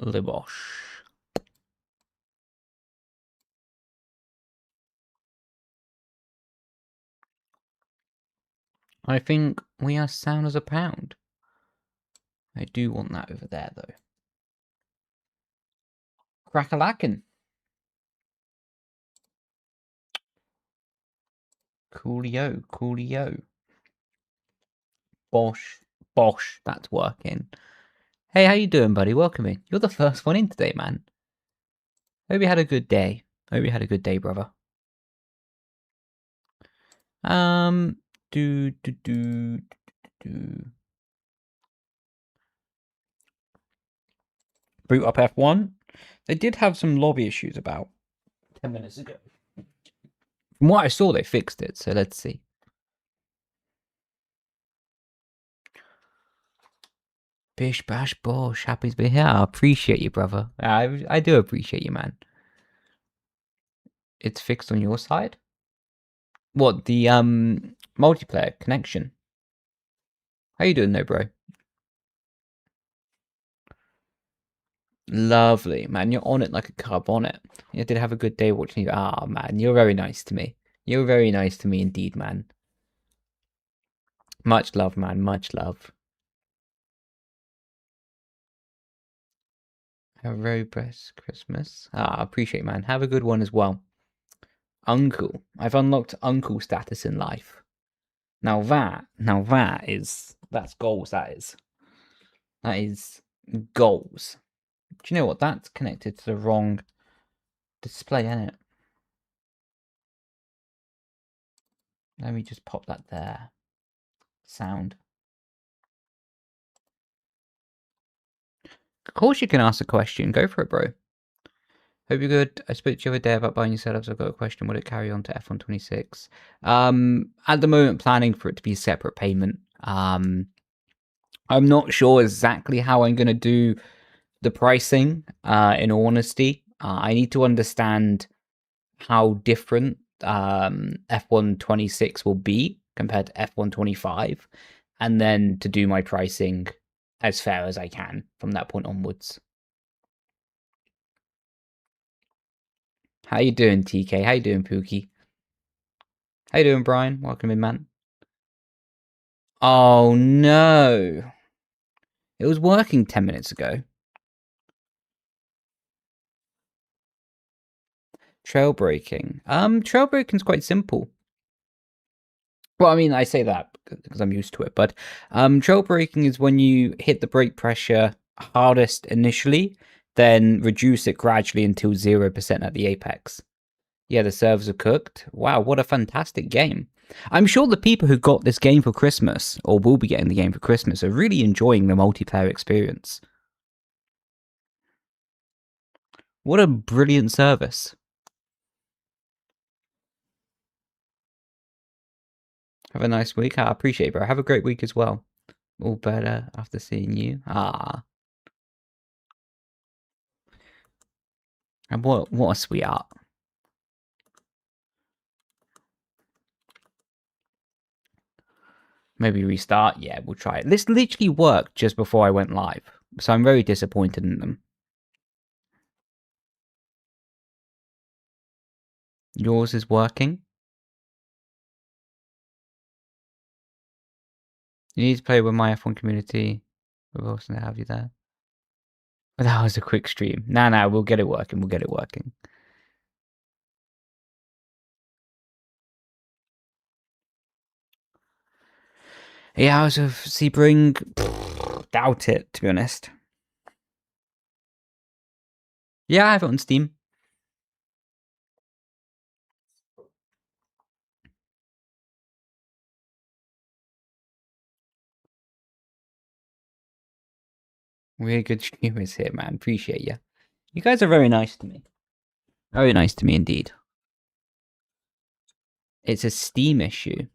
Libosh. I think we are sound as a pound. I do want that over there, though. Crack-a-lackin'. Coolio, coolio. Bosh, that's working. Hey, how you doing, buddy? Welcome in. You're the first one in today, man. Hope you had a good day. Hope you had a good day, brother. Do. Boot up F1. They did have some lobby issues about 10 minutes ago. From what I saw, they fixed it, so let's see. Bish bash bosh, happy to be here. I appreciate you, brother. I do appreciate you, man. It's fixed on your side? What, the multiplayer connection? How you doing though, bro? Lovely, man. You're on it like a cub on it. You did have a good day watching you. Ah, man, you're very nice to me. You're very nice to me indeed, man. Much love, man. Much love. Have a very best Christmas. Ah, I appreciate, man. Have a good one as well. Uncle. I've unlocked uncle status in life. Now that's goals, that is. That is goals. Do you know what? That's connected to the wrong display, isn't it? Let me just pop that there. Sound. Of course you can ask a question. Go for it, bro. Hope you're good. I spoke to you the other day about buying your setups. I've got a question. Would it carry on to F126? At the moment, planning for it to be separate payment. I'm not sure exactly how I'm going to do the pricing, in all honesty. I need to understand how different F126 will be compared to F125, and then to do my pricing as fair as I can from that point onwards. How you doing, TK? How you doing, Pookie? How you doing, Brian? Welcome in, man. Oh no! It was working 10 minutes ago. Trail breaking. Trail breaking's quite simple. Well, I mean, I say that because I'm used to it, but trail braking is when you hit the brake pressure hardest initially, then reduce it gradually until 0% at the apex. Yeah, the servers are cooked. Wow, what a fantastic game. I'm sure the people who got this game for Christmas, or will be getting the game for Christmas, are really enjoying the multiplayer experience. What a brilliant service. Have a nice week. I appreciate it, bro. Have a great week as well. All better after seeing you. Ah. And what a sweetheart. Maybe restart? Yeah, we'll try it. This literally worked just before I went live, so I'm very disappointed in them. Yours is working? You need to play with my F1 community. We're also going to have you there. But that was a quick stream. Nah, we'll get it working. We'll get it working. Yeah, Hours of Sebring. Doubt it, to be honest. Yeah, I have it on Steam. Really good streamers here, man. Appreciate you. You guys are very nice to me. Very nice to me indeed. It's a Steam issue.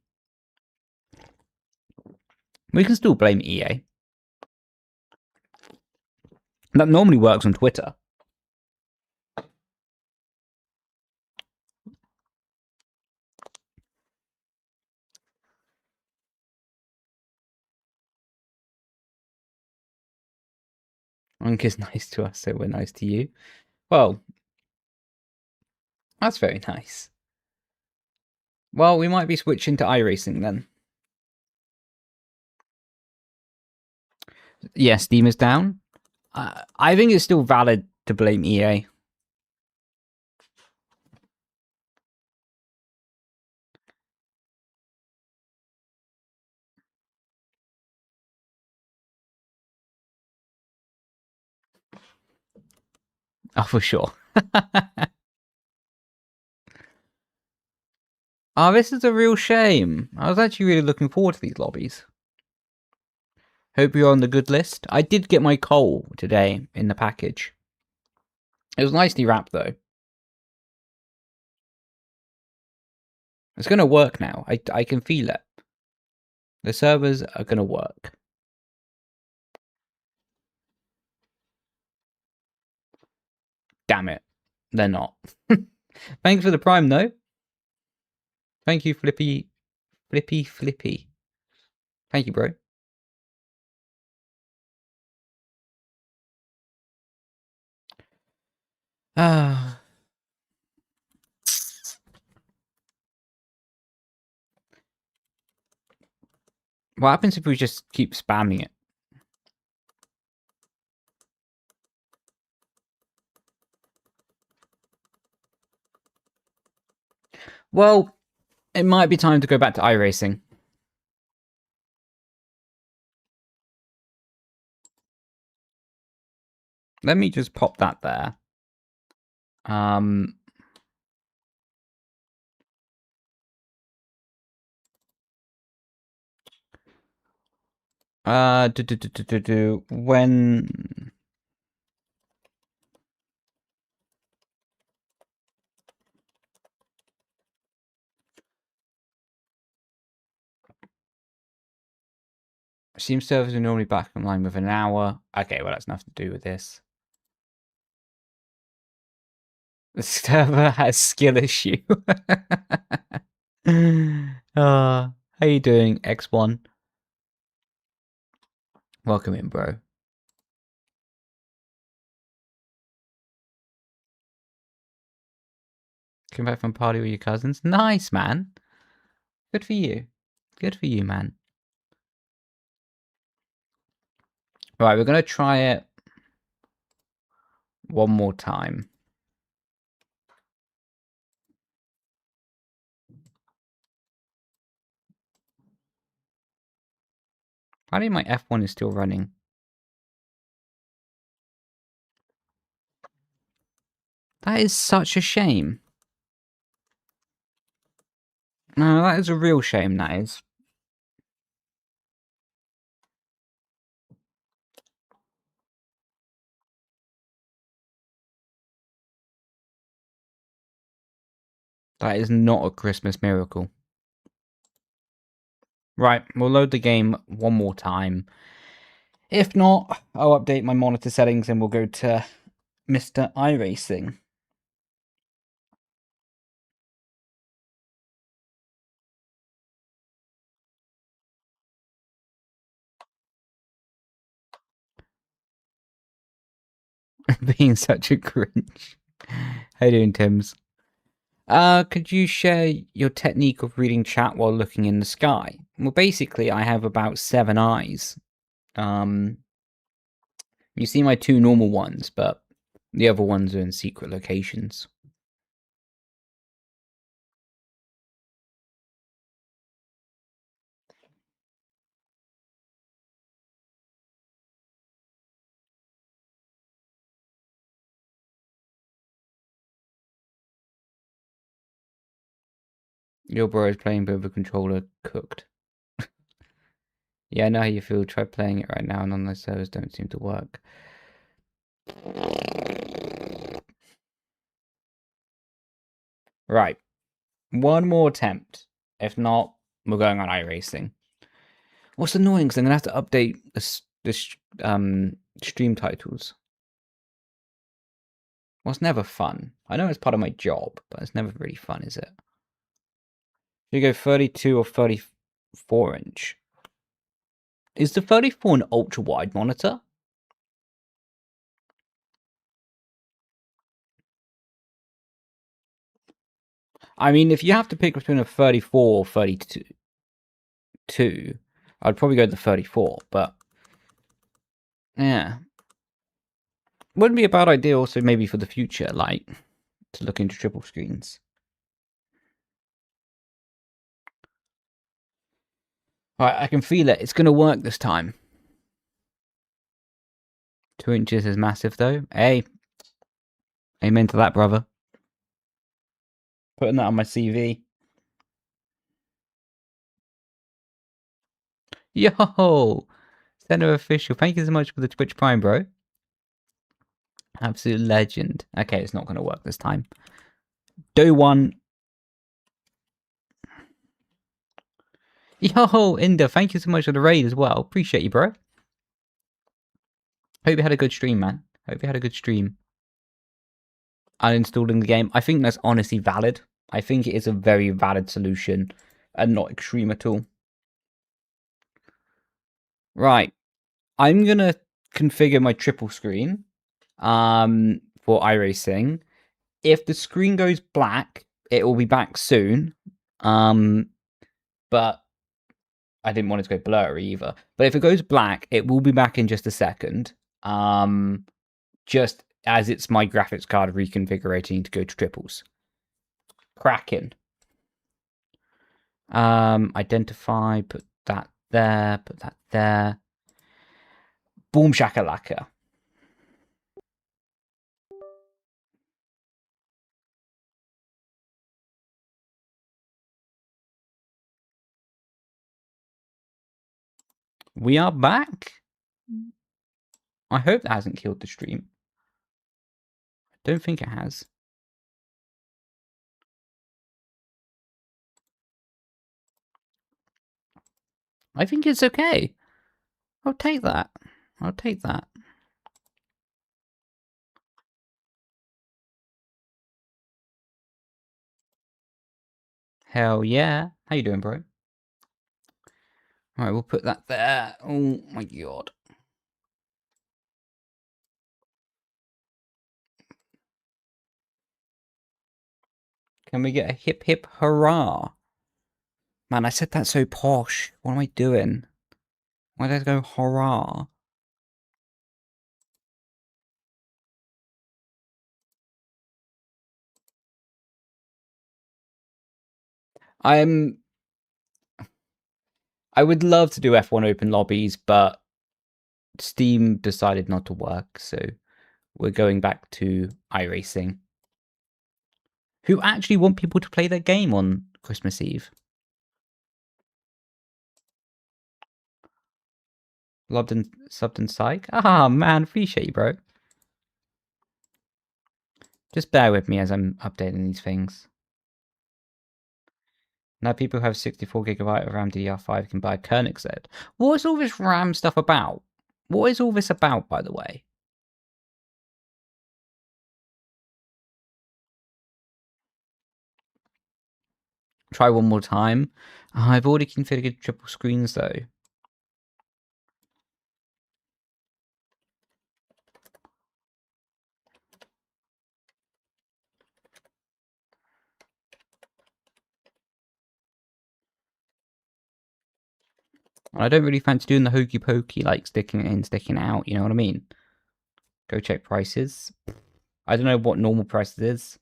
We can still blame EA. That normally works on Twitter. Unk is nice to us, so we're nice to you. Well, that's very nice. Well, we might be switching to Iracing then. Yeah, Steam is down. I think it's still valid to blame EA. Oh, for sure. Oh, this is a real shame. I was actually really looking forward to these lobbies. Hope you're on the good list. I did get my coal today in the package. It was nicely wrapped, though. It's going to work now. I can feel it. The servers are going to work. Damn it. They're not. Thanks for the prime, though. Thank you, Flippy. Thank you, bro. Ah. What happens if we just keep spamming it? Well, it might be time to go back to Iracing. Let me just pop that there. When Steam servers are normally back online within an hour. Okay, well, that's nothing to do with this. The server has skill issue. How you doing, X1? Welcome in, bro. Come back from party with your cousins. Nice, man. Good for you. Good for you, man. Right, we're going to try it one more time. I think my F1 is still running. That is such a shame. No, that is a real shame, that is. That is not a Christmas miracle. Right, we'll load the game one more time. If not, I'll update my monitor settings and we'll go to Mr. Iracing. Being such a cringe. How you doing, Tims? Could you share your technique of reading chat while looking in the sky? Well, basically, I have about 7 eyes. You see my 2 normal ones, but the other ones are in secret locations. Your bro is playing with the controller cooked. Yeah, I know how you feel. Try playing it right now, and online servers don't seem to work. Right. One more attempt. If not, we're going on Iracing. What's annoying is I'm going to have to update the stream titles. Well, it's never fun. I know it's part of my job, but it's never really fun, is it? You go 32 or 34 inch. Is the 34 an ultra wide monitor? I mean, if you have to pick between a 34 or 32, I'd probably go with the 34, but yeah. Wouldn't be a bad idea also maybe for the future, like, to look into triple screens. Alright, I can feel it. It's going to work this time. 2 inches is massive, though. Hey. Amen to that, brother. Putting that on my CV. Yo! Center official. Thank you so much for the Twitch Prime, bro. Absolute legend. Okay, it's not going to work this time. Do one. Yo, Inda, thank you so much for the raid as well. Appreciate you, bro. Hope you had a good stream, man. Hope you had a good stream. Uninstalling the game. I think that's honestly valid. I think it is a very valid solution and not extreme at all. Right. I'm going to configure my triple screen for Iracing. If the screen goes black, it will be back soon. But I didn't want it to go blurry either. But if it goes black, it will be back in just a second. Just as it's my graphics card reconfiguring to go to triples. Cracking. Identify, put that there, put that there. Boom shakalaka. We are back. I hope that hasn't killed the stream. I don't think it has. I think it's okay. I'll take that. I'll take that. Hell yeah. How you doing, bro? Alright, we'll put that there. Oh my god. Can we get a hip hip hurrah? Man, I said that so posh. What am I doing? Why did I go hurrah? I would love to do F1 open lobbies, but Steam decided not to work, so we're going back to Iracing. Who actually want people to play their game on Christmas Eve? Subbed and psych? Ah, man, appreciate you, bro. Just bear with me as I'm updating these things. Now people who have 64GB of RAM DDR5 can buy a Koenigsegg. What is all this RAM stuff about? What is all this about, by the way? Try one more time. I've already configured triple screens, though. I don't really fancy doing the hokey pokey, like sticking it in, sticking it out, you know what I mean? Go check prices. I don't know what normal prices is.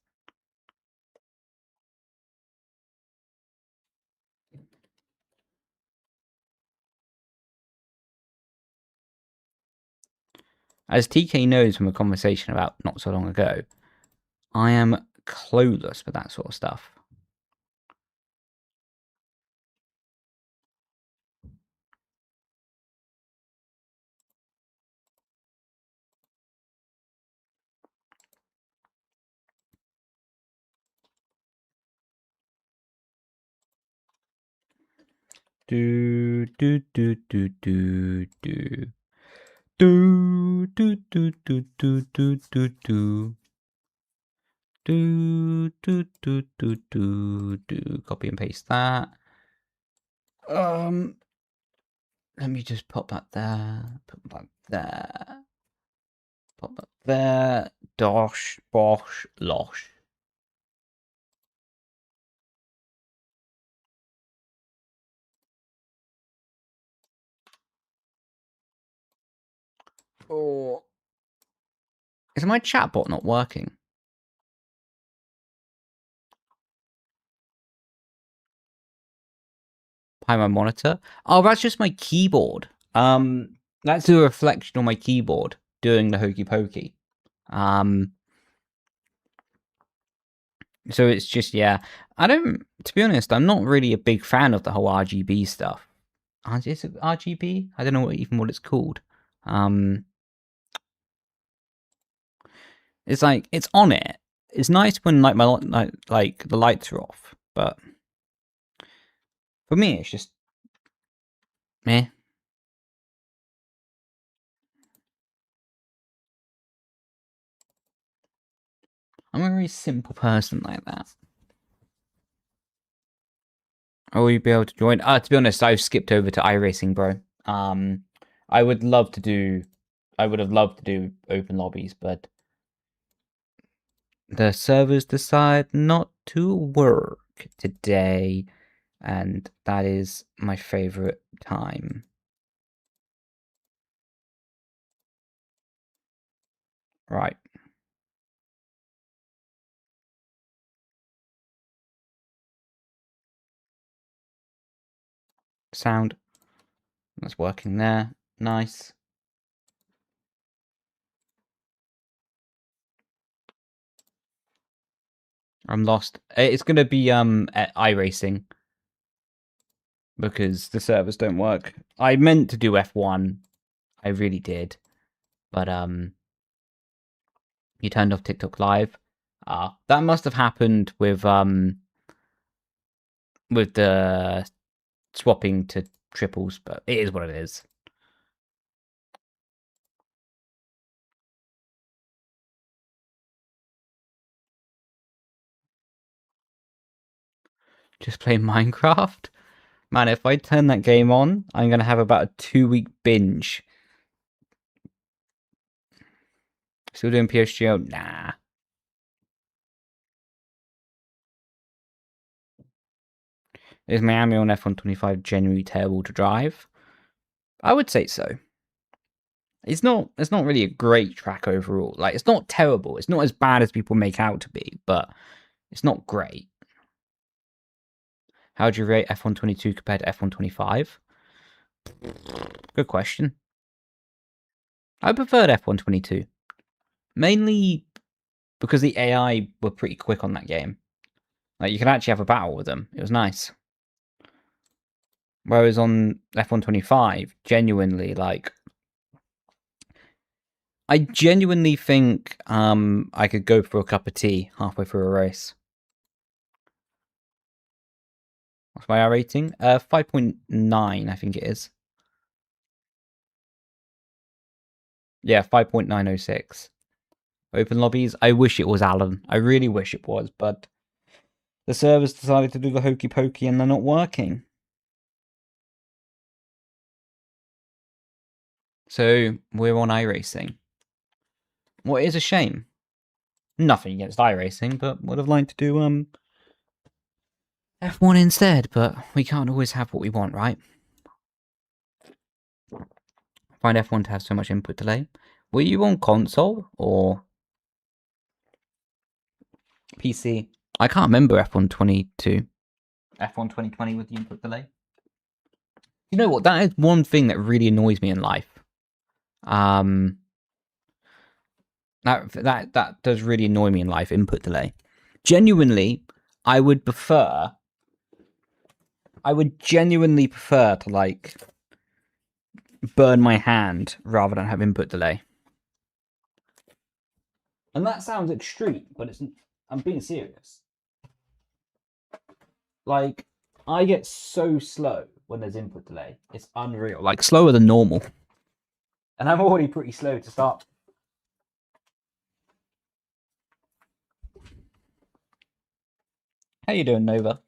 As TK knows from a conversation about not so long ago, I am clueless with that sort of stuff. Do do do do do do do do do do do do do do do do do do do do. Copy and paste that. Let me just pop that there. Put that there. Pop that there. Dosh, bosh, losh. Or is my chatbot not working? Behind my monitor? Oh, that's just my keyboard. That's a reflection on my keyboard doing the hokey pokey. So it's just, yeah. To be honest, I'm not really a big fan of the whole RGB stuff. Is it RGB? I don't know even what it's called. It's like, it's on it. It's nice when like like the lights are off, but for me, it's just meh. I'm a very simple person like that. Will you be able to join? To be honest, I've skipped over to Iracing, bro. I would have loved to do open lobbies, but the servers decide not to work today, and that is my favorite time. Right. Sound. That's working there. Nice. I'm lost. It's gonna be at Iracing because the servers don't work. I meant to do F1. I really did. But you turned off TikTok Live. That must have happened with the swapping to triples, but it is what it is. Just play Minecraft? Man, if I turn that game on, I'm gonna have about a 2-week binge. Still doing PSGO? Nah. Is Miami on F125 genuinely terrible to drive? I would say so. It's not really a great track overall. Like, it's not terrible. It's not as bad as people make out to be, but it's not great. How do you rate F122 compared to F125? Good question. I preferred F122. Mainly because the AI were pretty quick on that game. Like, you could actually have a battle with them. It was nice. Whereas on F125, genuinely, like, I genuinely think I could go for a cup of tea halfway through a race. What's my rating? 5.9, I think it is. Yeah, 5.906. Open lobbies. I wish it was Alan. I really wish it was, but the servers decided to do the hokey pokey and they're not working. So we're on iRacing. What is a shame. Nothing against iRacing, but would have liked to do F1 instead, but we can't always have what we want, right? I find F1 to have so much input delay. Were you on console or PC? I can't remember F1 22. F1 2020 with the input delay. You know what? That is one thing that really annoys me in life. That does really annoy me in life, input delay. Genuinely, I would genuinely prefer to, like, burn my hand rather than have input delay. And that sounds extreme, but I'm being serious. Like, I get so slow when there's input delay. It's unreal. Like, slower than normal. And I'm already pretty slow to start. How you doing, Nova?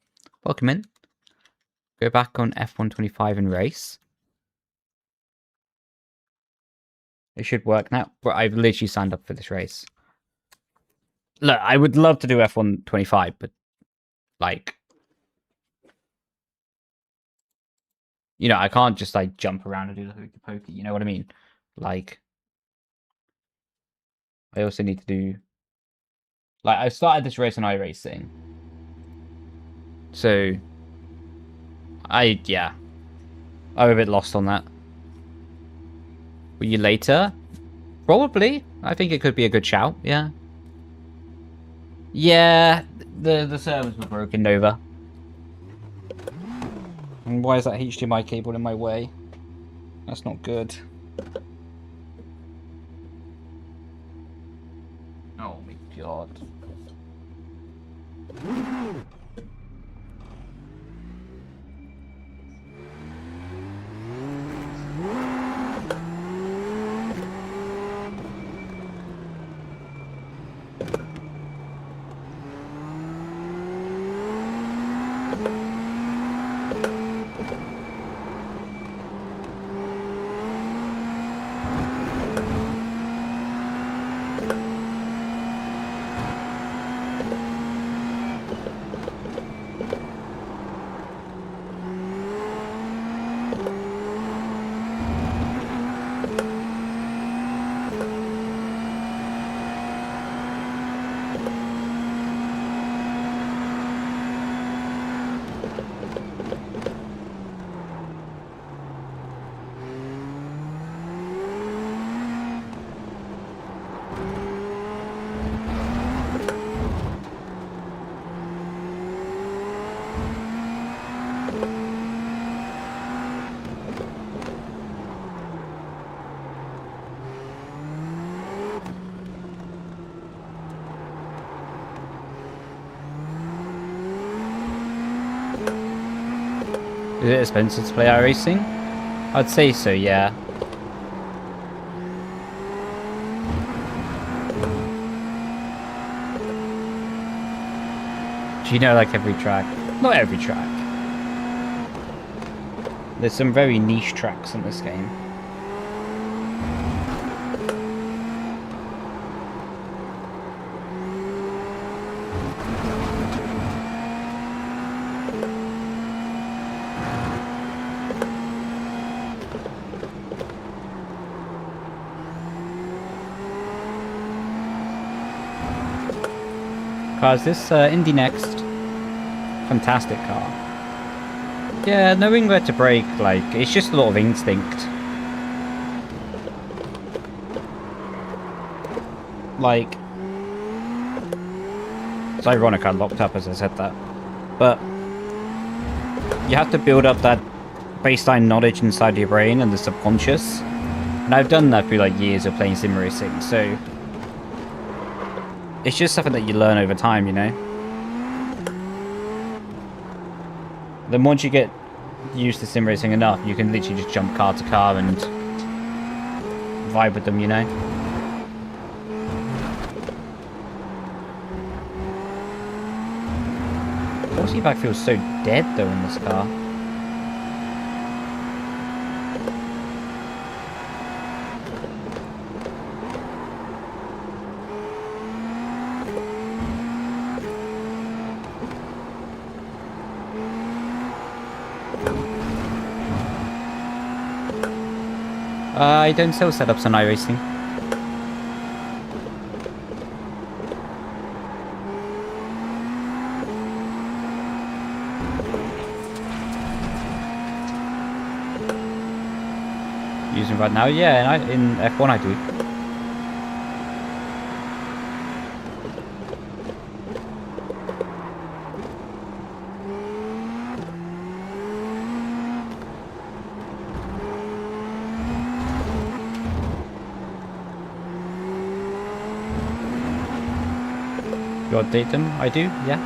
Welcome in. Go back on F125 and race. It should work now. But I've literally signed up for this race. Look, I would love to do F125, but, like, you know, I can't just, like, jump around and do the hokey pokey. You know what I mean? Like, I also need to do... Like, I started this race on Iracing. So... yeah. I'm a bit lost on that. Will you later? Probably. I think it could be a good shout, yeah. Yeah, the servers were broken over. And why is that HDMI cable in my way? That's not good. Oh my god. Is it expensive to play Iracing? I'd say so, yeah. Do you know, like, every track? Not every track. There's some very niche tracks in this game. Cars, this Indy Next, fantastic car. Yeah, knowing where to brake, like, it's just a lot of instinct. Like, it's ironic I locked up as I said that, but you have to build up that baseline knowledge inside your brain and the subconscious, and I've done that through like years of playing sim racing, so it's just something that you learn over time, you know? Then once you get used to sim racing enough, you can literally just jump car to car and vibe with them, you know? The seatback feels so dead though in this car. I don't sell setups on Iracing. Using right now, yeah, and in F1 I do. You update them? I do, yeah.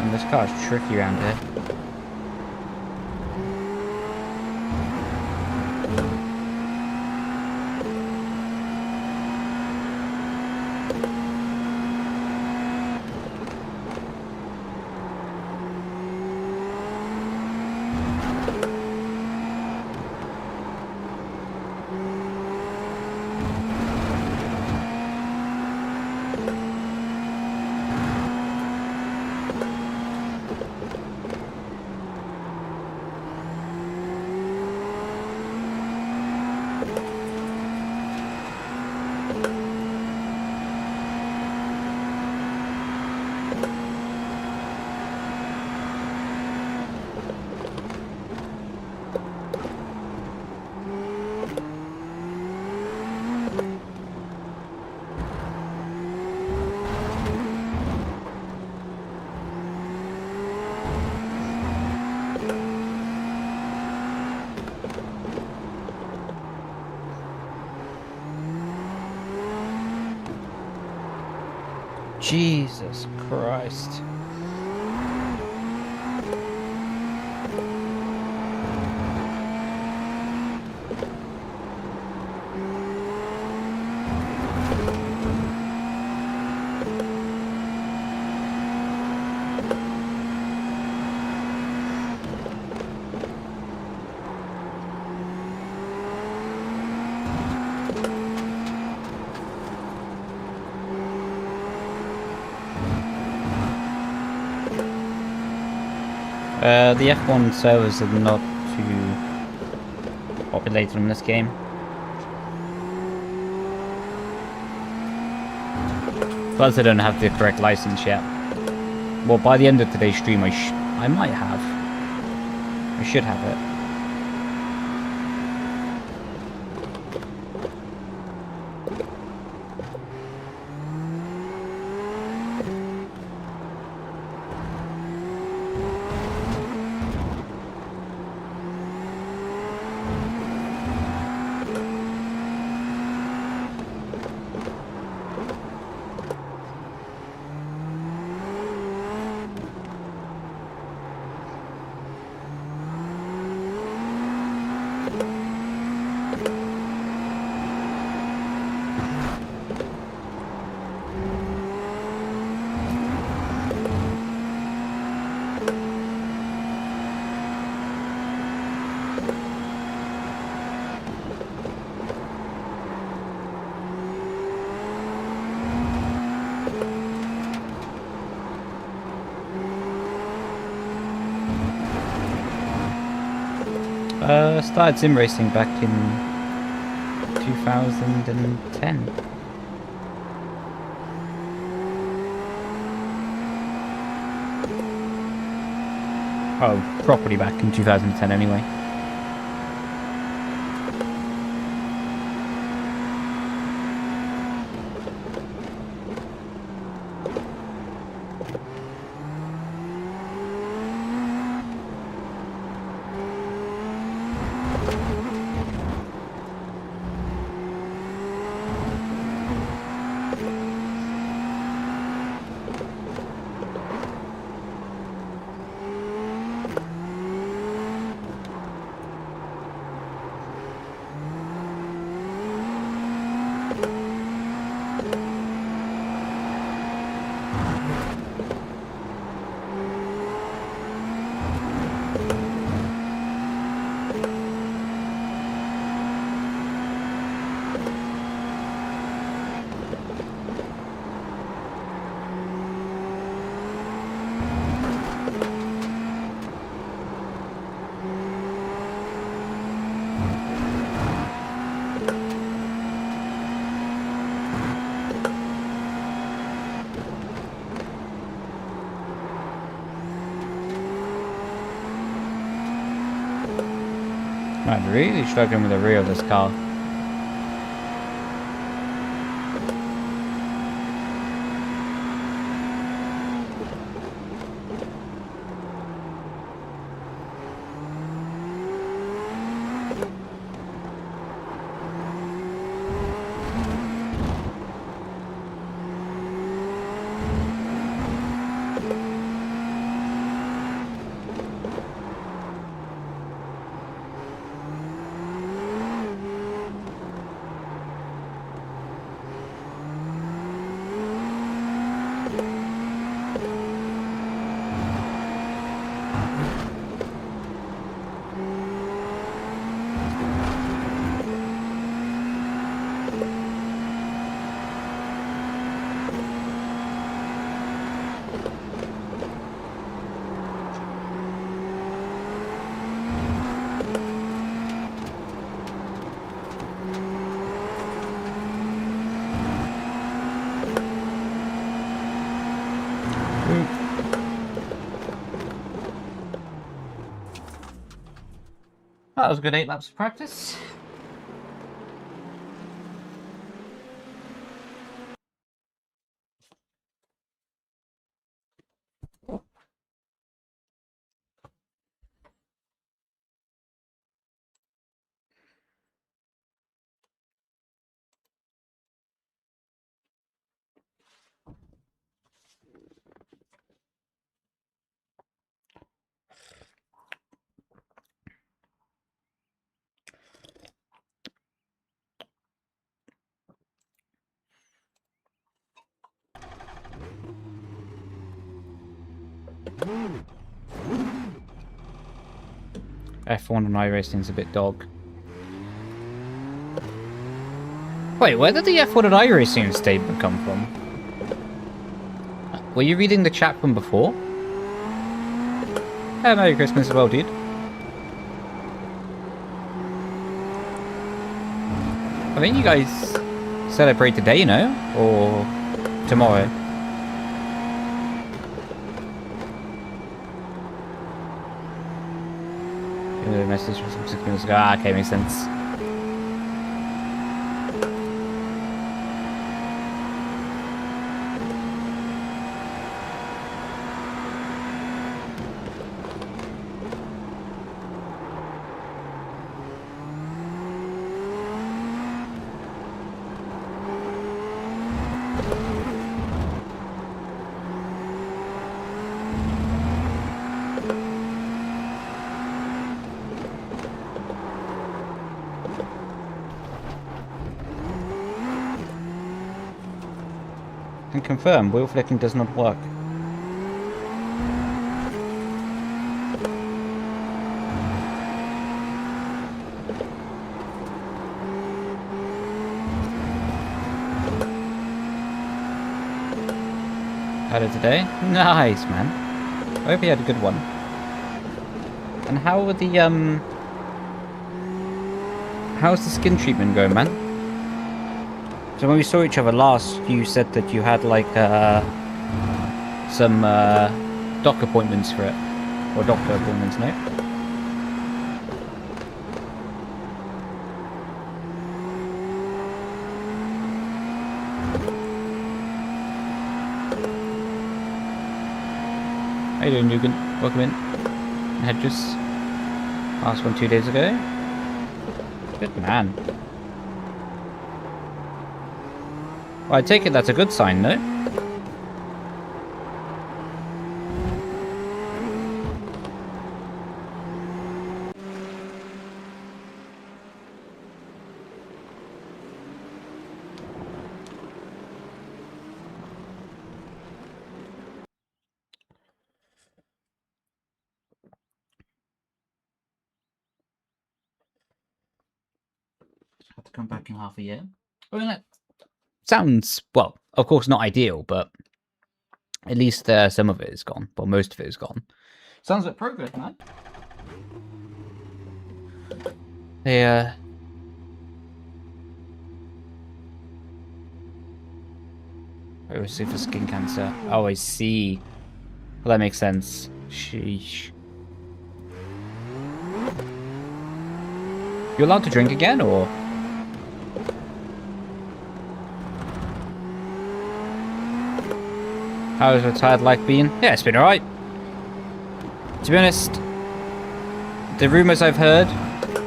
And this car is tricky around here. Jesus Christ. The F1 servers are not too populated in this game. Plus, I don't have the correct license yet. Well, by the end of today's stream, I might have. I should have it. Started sim racing back in 2010. Oh, properly back in 2010 anyway. I'm really struggling with the rear of this car. That was a good 8 laps of practice. F1 on Iracing's a bit dog. Wait, where did the F1 and Iracing statement come from? Were you reading the chat from before? Yeah, Merry Christmas as well, dude. I think you guys celebrate today, you know? Or tomorrow? A message from 6 minutes ago. Ah, okay, makes sense. Can confirm, wheel flicking does not work. Had it today? Nice, man. I hope you had a good one. And how are the, how's the skin treatment going, man? So when we saw each other last, you said that you had, like, some, doc appointments for it. Or doctor appointments, no? How you doing, Nugent? Welcome in. Hedges. Last one 2 days ago. Good man. Well, I take it that's a good sign, no? Have to come back in half a year. Well, that sounds, well, of course not ideal, but at least some of it is gone. Well, most of it is gone. Sounds like progress, man. They, I was sick for skin cancer. Oh, I see. Well, that makes sense. Sheesh. You allowed to drink again, or? How's retired life been? Yeah, it's been alright. To be honest, the rumours I've heard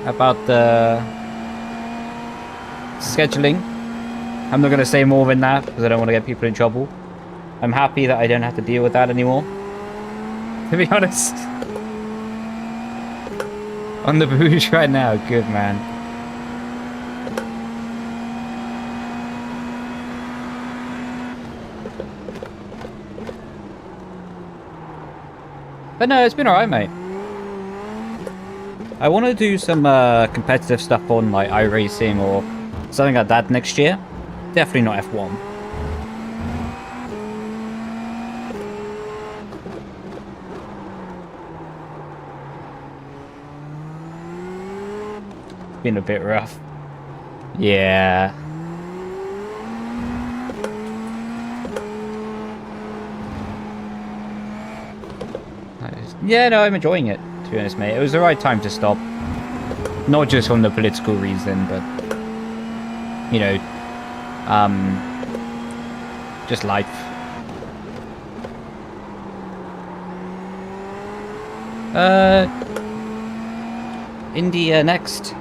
about the scheduling, I'm not going to say more than that because I don't want to get people in trouble. I'm happy that I don't have to deal with that anymore. To be honest. On the booze right now, good man. But no, it's been alright, mate. I want to do some competitive stuff on like Iracing or something like that next year. Definitely not F1. Been a bit rough. Yeah. Yeah, no, I'm enjoying it, to be honest, mate. It was the right time to stop. Not just from the political reason, but, you know, just life. India next.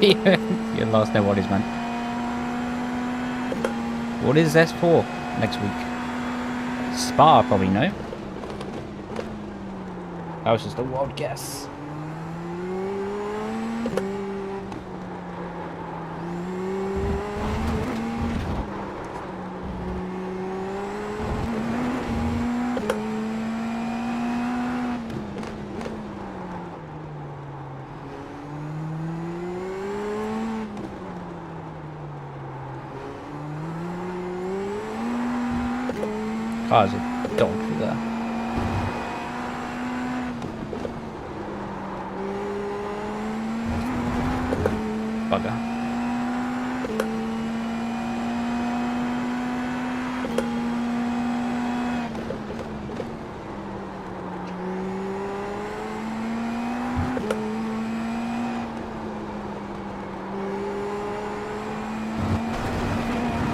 You lost their bodies, man. What is S4 next week? Spa, probably no. That was just a wild guess. Oh, there's a dog through there. Bugger.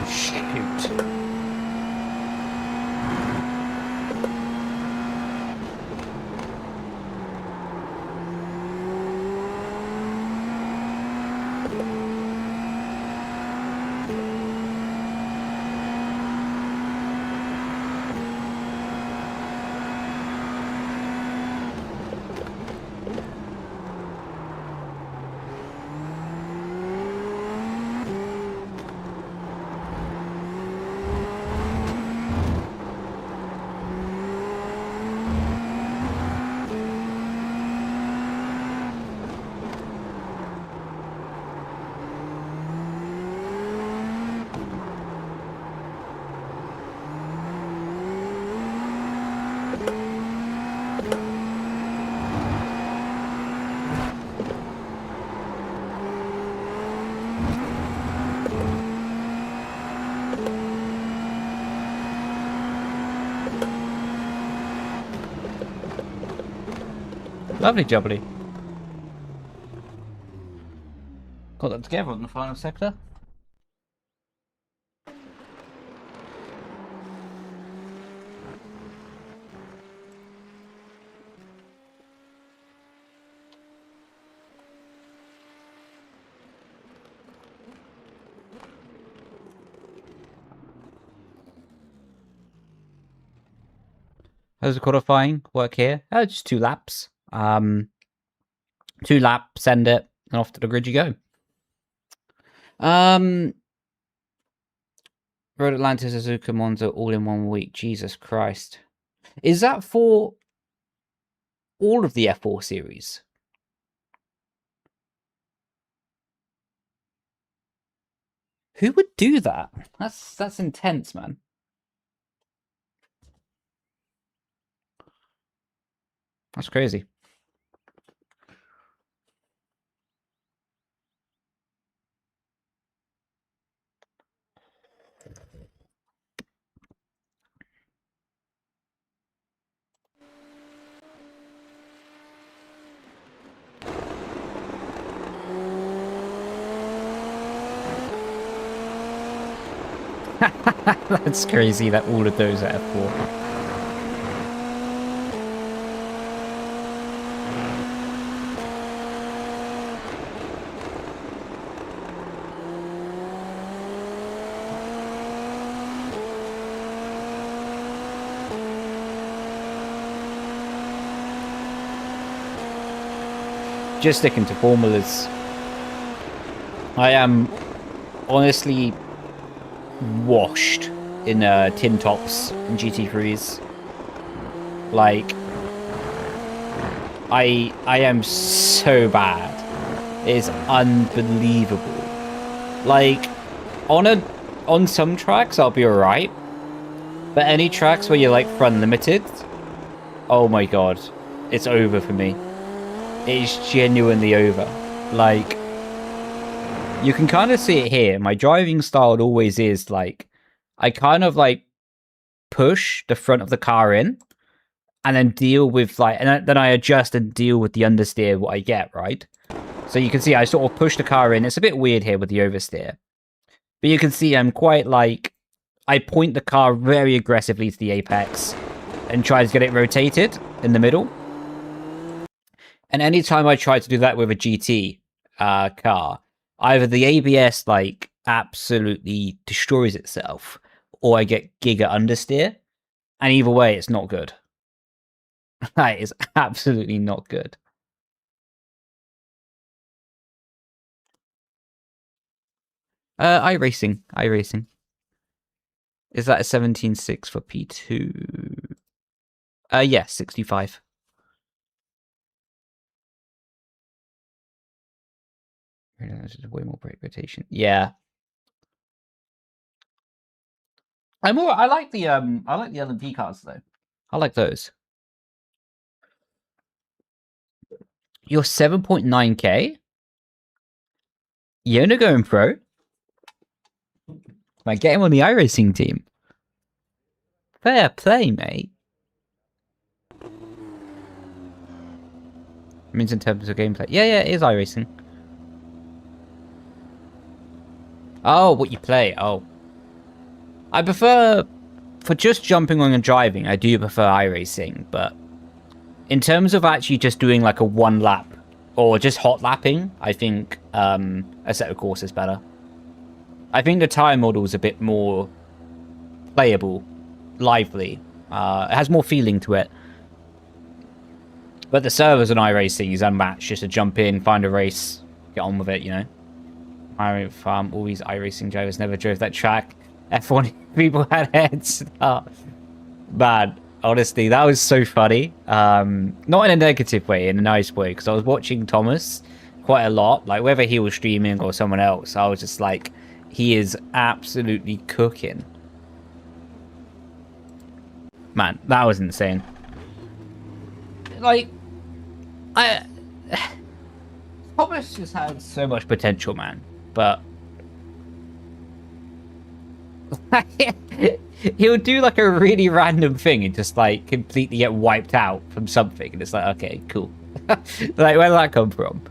Shoot. Lovely jubbly. Got that together on the final sector. How's the qualifying work here? Just 2 laps. 2 laps, send it, and off to the grid you go. Road Atlantis, Suzuka, Monza, all in 1 week. Jesus Christ. Is that for all of the F4 series? Who would do that? That's intense, man. That's crazy. That's crazy that all of those are F4. Just sticking to formulas. I am honestly washed in tin tops and GT3s. Like, I am so bad. It is unbelievable. Like, on some tracks I'll be alright, but any tracks where you're like front limited, oh my god, it's over for me. It is genuinely over. Like, you can kind of see it here. My driving style always is like, I kind of like push the front of the car in and then deal with like, and then I adjust and deal with the understeer, what I get, right? So you can see I sort of push the car in. It's a bit weird here with the oversteer. But you can see I'm quite like, I point the car very aggressively to the apex and try to get it rotated in the middle. And anytime I try to do that with a GT car, either the ABS like absolutely destroys itself, or I get giga understeer. And either way, it's not good. That is absolutely not good. Iracing. Is that a 17.6 for P2? Yeah, 65. Way more brake rotation. Yeah. I like the LMP cards though. I like those. You're 7.9K? You're not going pro? Man, get him on the iRacing team. Fair play, mate. It means in terms of gameplay. Yeah, it is iRacing. Oh, what you play. Oh. I prefer... For just jumping on and driving, I do prefer iRacing, but... In terms of actually just doing like a one lap, or just hot lapping, I think Assetto Corsa is better. I think the tire model is a bit more playable, lively. It has more feeling to it. But the servers on iRacing is unmatched. Just to jump in, find a race, get on with it, you know. All these iRacing drivers never drove that track. F1 people had heads. Man, honestly, that was so funny. Not in a negative way, in a nice way, because I was watching Thomas quite a lot. Like, whether he was streaming or someone else, I was just like, he is absolutely cooking. Man, that was insane. Like, Thomas just had so much potential, man. But he'll do like a really random thing and just like completely get wiped out from something, and it's like, okay, cool. Like, where did that come from?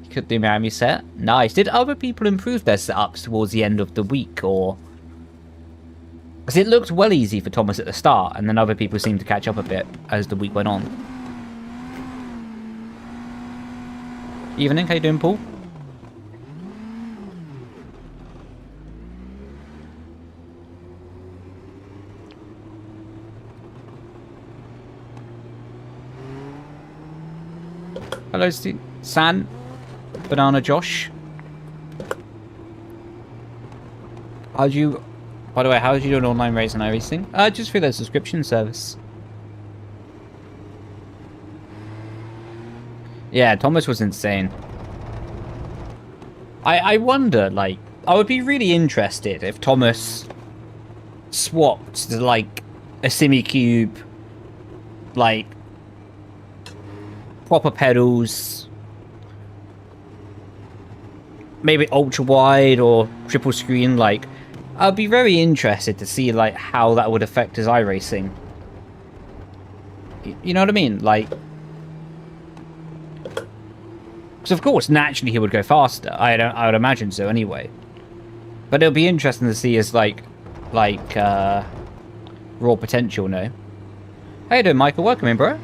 You could do Miami set. Nice. Did other people improve their setups towards the end of the week, or? Because it looked well easy for Thomas at the start, and then other people seemed to catch up a bit as the week went on. Evening, how you doing, Paul? Hello, San, Banana Josh. By the way, how did you do an online race and everything? Just through their subscription service. Yeah, Thomas was insane. I wonder, like, I would be really interested if Thomas swapped to, like, a Simucube, like, proper pedals, maybe ultra wide or triple screen. Like, I'd be very interested to see like how that would affect his iRacing. You know what I mean? Like, because of course naturally he would go faster. I would imagine so anyway. But it'll be interesting to see his like raw potential. No. How you doing, Michael? Welcome in, bro.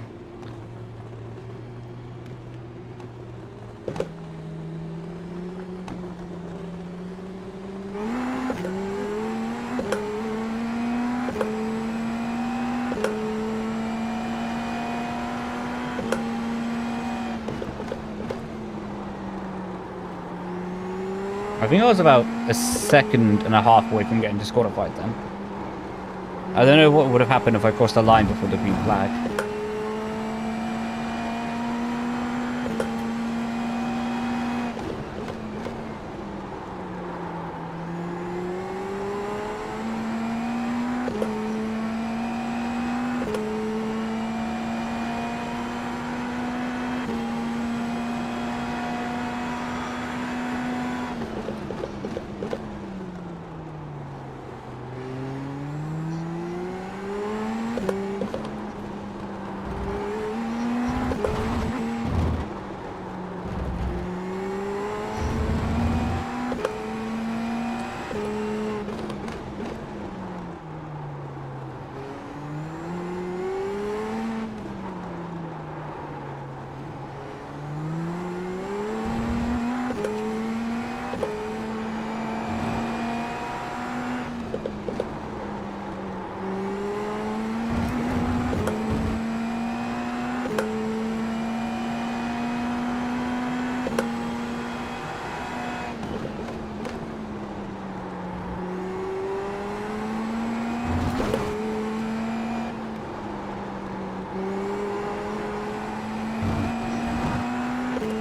I think I was about a second and a half away from getting disqualified then. I don't know what would have happened if I crossed the line before the green flag.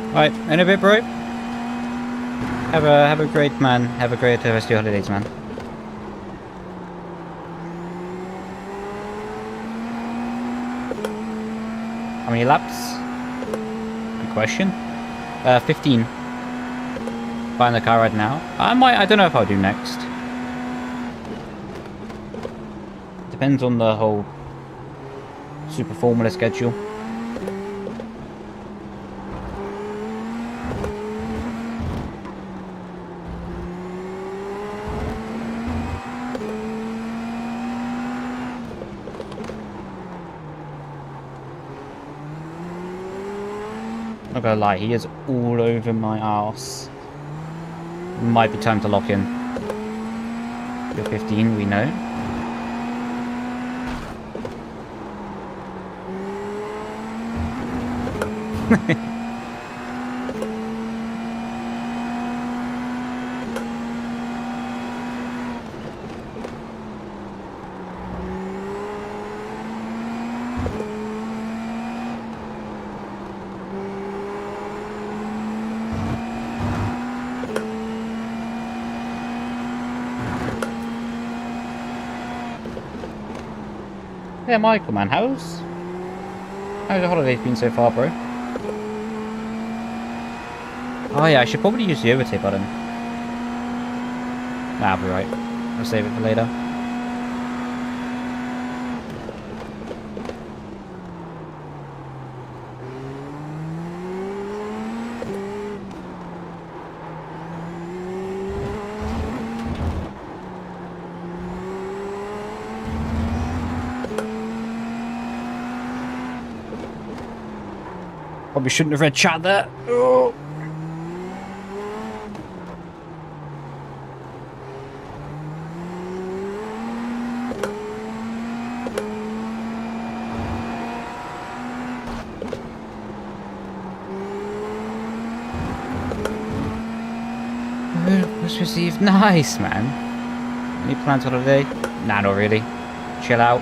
Alright, in a bit, bro. Have a great Have a great rest of your holidays, man. How many laps? Good question. 15. Buying the car right now. I don't know if I'll do next. Depends on the whole Super Formula schedule. Not gonna lie, he is all over my arse. Might be time to lock in. You're 15, we know. Yeah, Michael, man, how's the holidays been so far, bro? Oh yeah, I should probably use the overtake button. Nah, I'll be right. I'll save it for later. Probably shouldn't have read chat there. Oh. Was received. Nice, man. Any plans for today? Nah, not really. Chill out.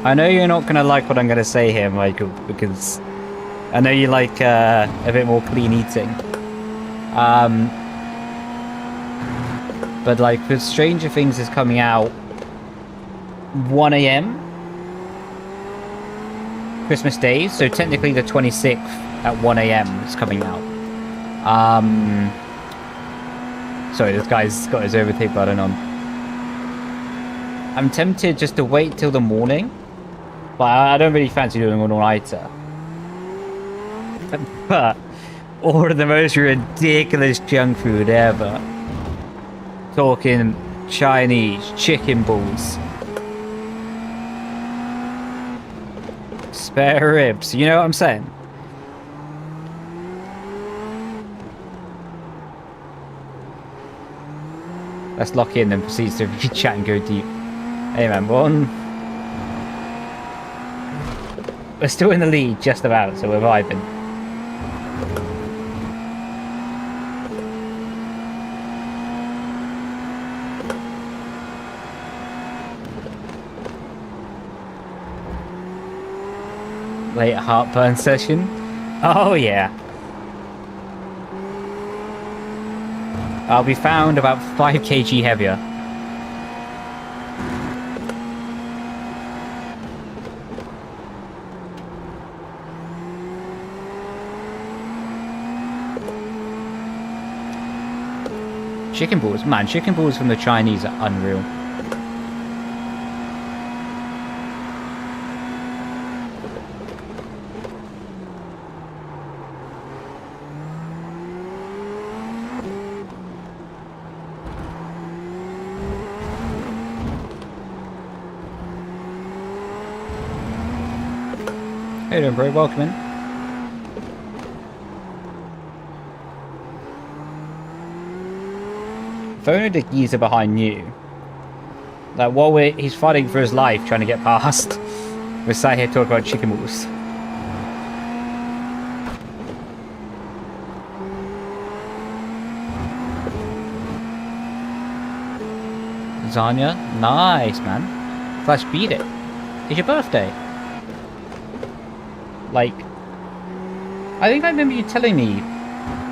I know you're not gonna like what I'm gonna say here, Michael, because I know you like a bit more clean eating. But like, with Stranger Things is coming out 1 AM Christmas Day, so technically the 26th at 1 AM is coming out. Sorry, this guy's got his overtake button on. I'm tempted just to wait till the morning. But I don't really fancy doing an all-nighter. But order the most ridiculous junk food ever. Talking Chinese chicken balls. Spare ribs, you know what I'm saying? Let's lock in and proceed to chat and go deep. Hey man, we're still in the lead, just about, so we're vibing. Late heartburn session? Oh yeah. I'll be found about 5 kg heavier. Chicken balls, man, chicken balls from the Chinese are unreal. How you doing, bro? Welcome in. If only the geezer behind you. Like, while he's fighting for his life trying to get past, we're sat here talking about chicken balls. Lasagna? Nice, man. Flash beat it. It's your birthday. Like, I think I remember you telling me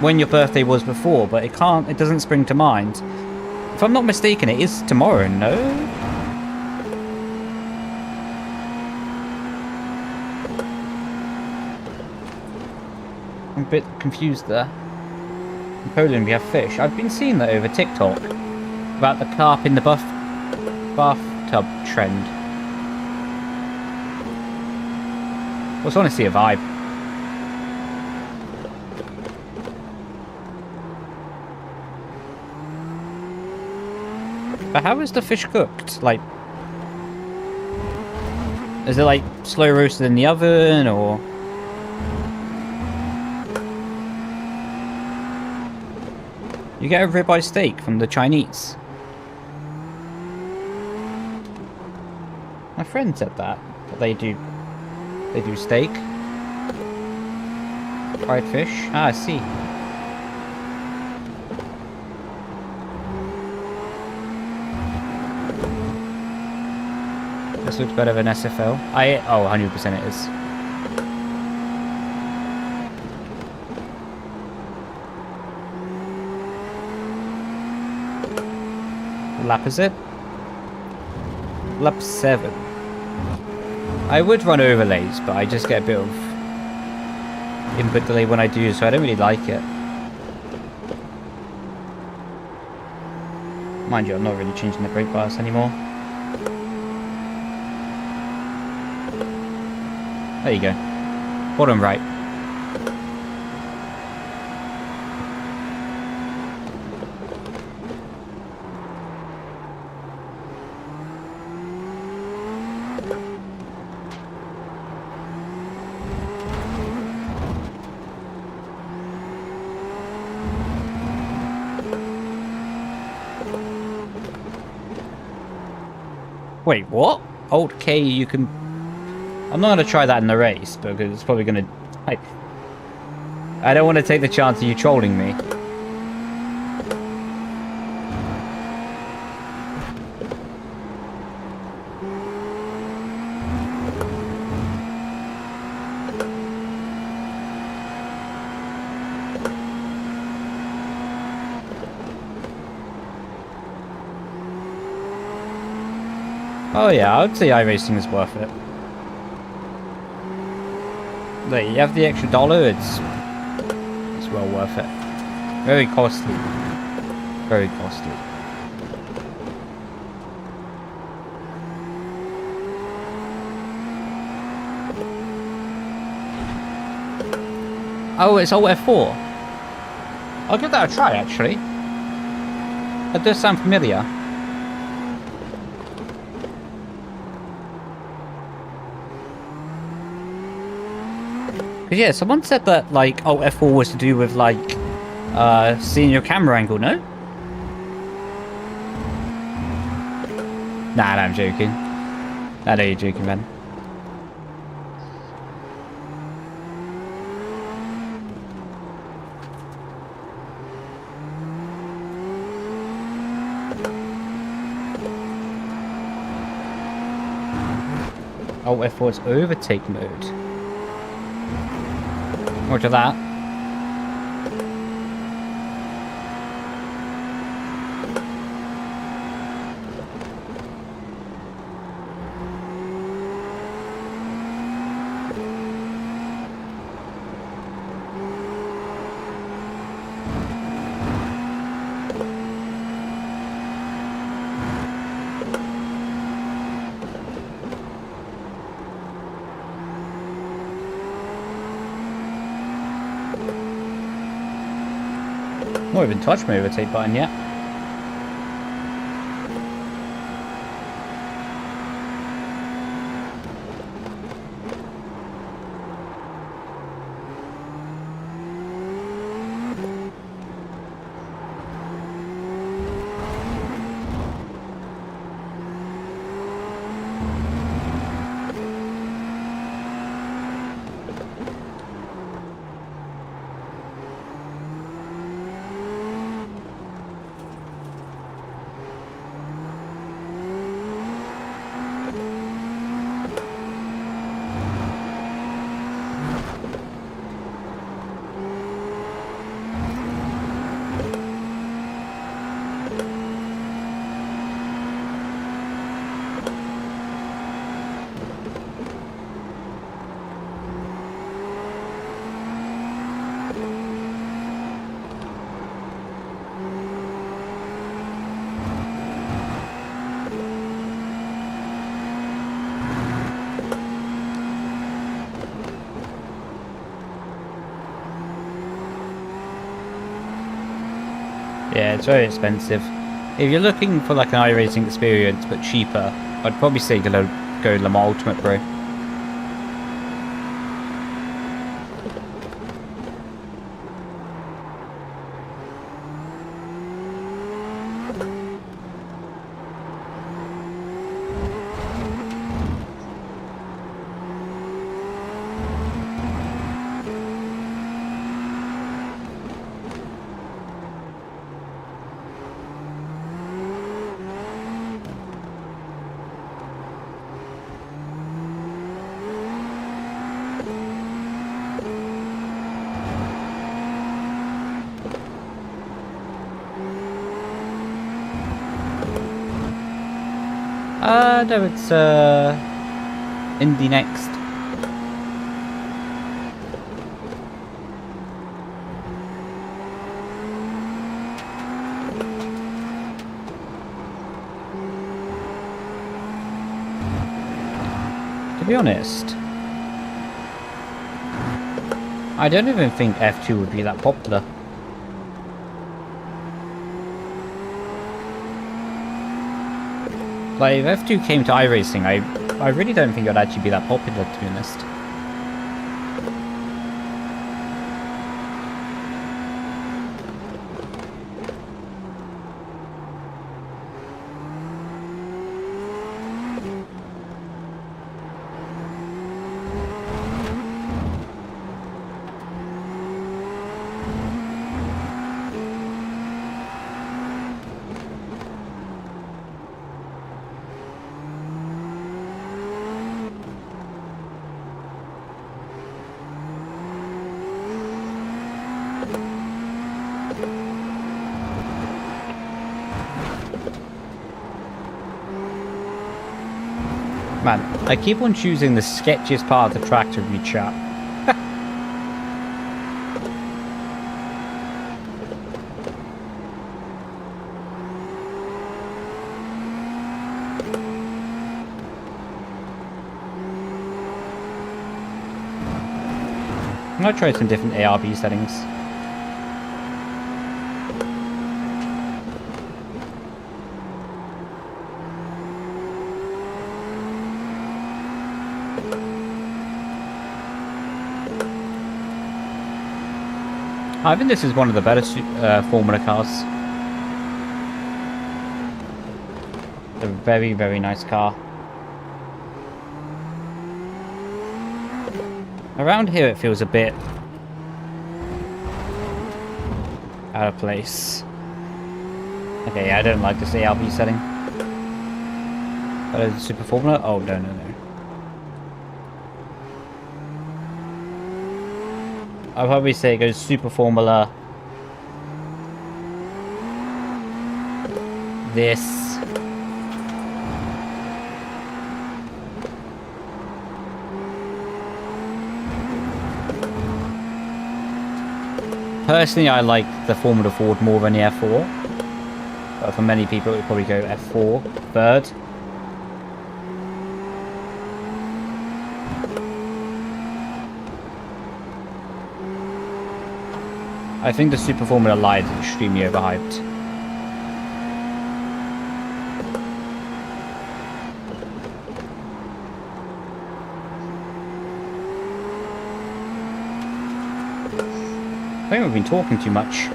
when your birthday was before, but it doesn't spring to mind. If I'm not mistaken, it is tomorrow, no? I'm a bit confused there. In Poland we have fish. I've been seeing that over TikTok about the carp in the bathtub trend. I just want to see a vibe. But how is the fish cooked? Like, is it like slow roasted in the oven, or? You get a ribeye steak from the Chinese. My friend said that they do steak, fried fish. Ah, I see. This looks better than SFL. Oh, 100% it is. What lap is it? Lap 7. I would run overlays, but I just get a bit of input delay when I do, so I don't really like it. Mind you, I'm not really changing the brake bias anymore. There you go. Bottom right. Wait, what? Alt K, you can... I'm not going to try that in the race, because it's probably going to... I don't want to take the chance of you trolling me. Oh yeah, I would say iRacing is worth it. Like, you have the extra $1, it's well worth it. Very costly. Very costly. Oh, it's Alt F4. I'll give that a try, actually. That does sound familiar. Yeah, someone said that, like, Alt F4 was to do with, like, seeing your camera angle, no? Nah, I'm joking. I know you're joking, man. Alt F4's overtake mode. Roger that. Not even touched my overtake button yet. Yeah, it's very expensive. If you're looking for like an iRacing experience but cheaper, I'd probably say go Le Mans Ultimate Pro. No, it's Indy next. To be honest, I don't even think F2 would be that popular. Like, if F2 came to iRacing, I really don't think it would actually be that popular, to be honest. Man, I keep on choosing the sketchiest part of the track to reach out. I'm gonna try some different ARB settings. I think this is one of the better Formula cars. It's a very, very nice car. Around here it feels a bit out of place. Okay, I don't like this ARB setting. Super Formula? Oh, no, no, no. I'll probably say it goes Super Formula. This. Personally, I like the Formula Ford more than the F4. But for many people, it would probably go F4 third. I think the Super Formula Light is extremely overhyped. I think we've been talking too much.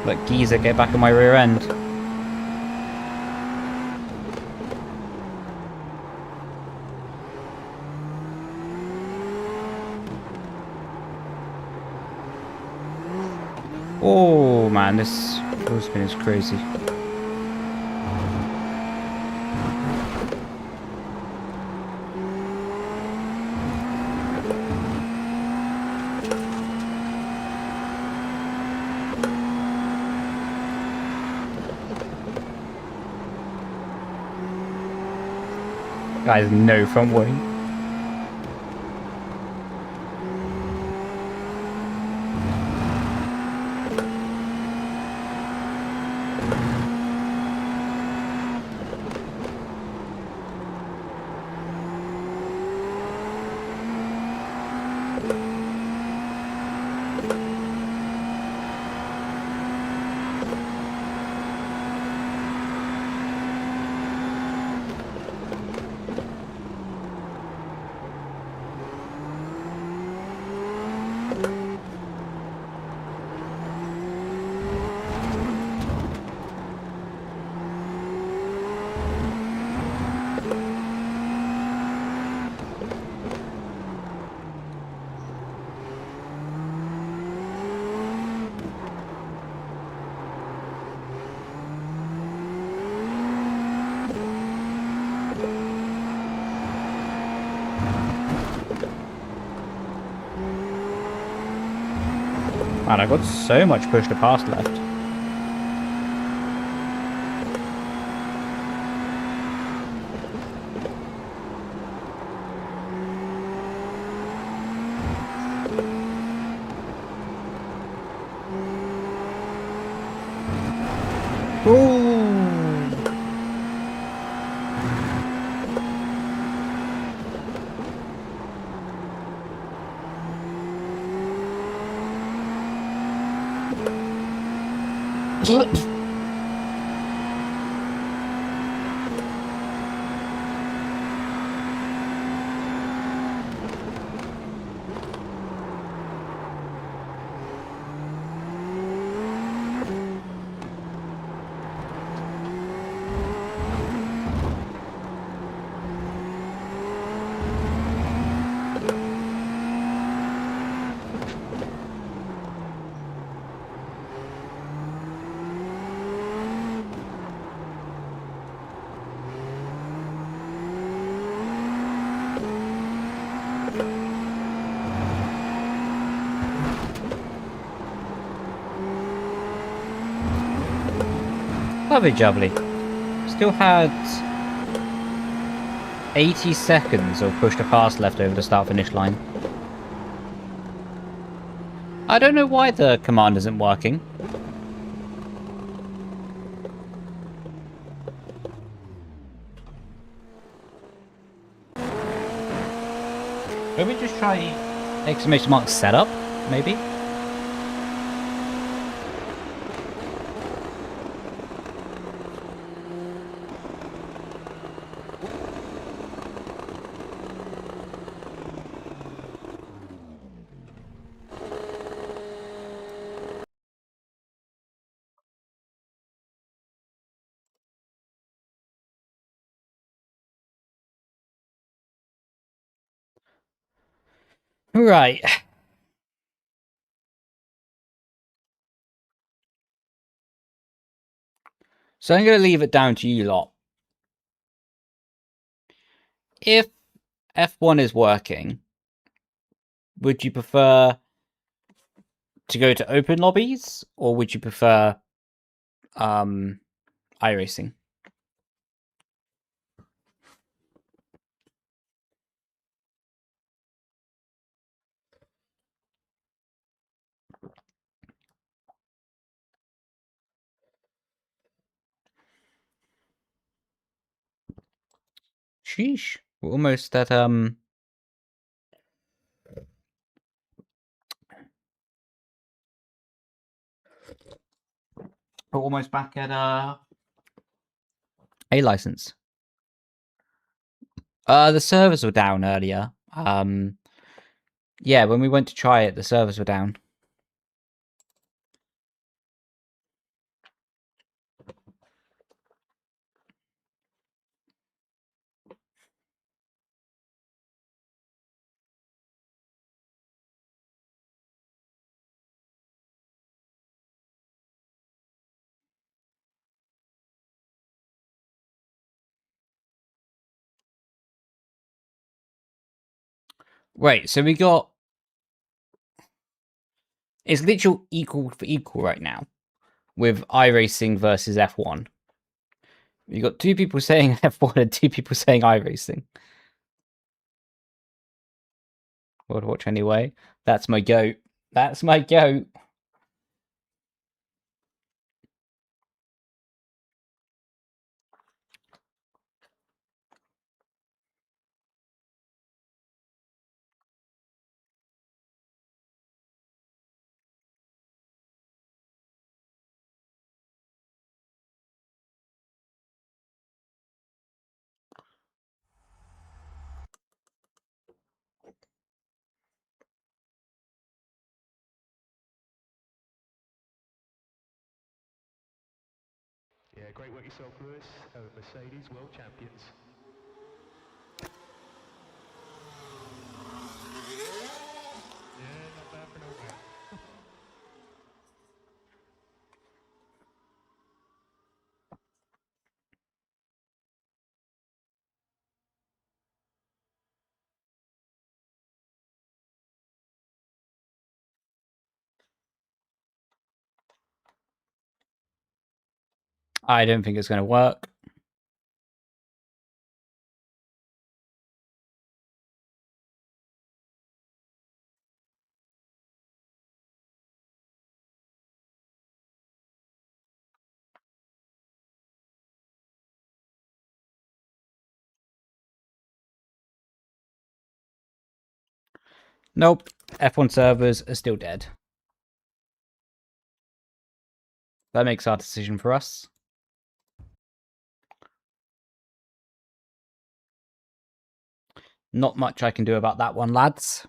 Let Geezer get back on my rear end. Oh man, this wheel spin is crazy. Guys, no front wing. Man, I got so much push to pass left. Lovely jubbly. Still had 80 seconds of push to pass left over the start finish line. I don't know why the command isn't working. Maybe just try exclamation mark setup, maybe? Right. So I'm going to leave it down to you lot. If F1 is working, would you prefer to go to open lobbies, or would you prefer Iracing? Sheesh. We're almost at we're almost back at A license. The servers were down earlier. Yeah, when we went to try it, the servers were down. Right, so we got... It's literally equal for equal right now with iRacing versus F1. You got 2 people saying F1 and 2 people saying iRacing. World Watch anyway. That's my goat. That's my goat. Yeah, great work yourself, Lewis. Mercedes, world champions. Yeah, not bad for no man. I don't think it's going to work. Nope. F1 servers are still dead. That makes our decision for us. Not much I can do about that one, lads.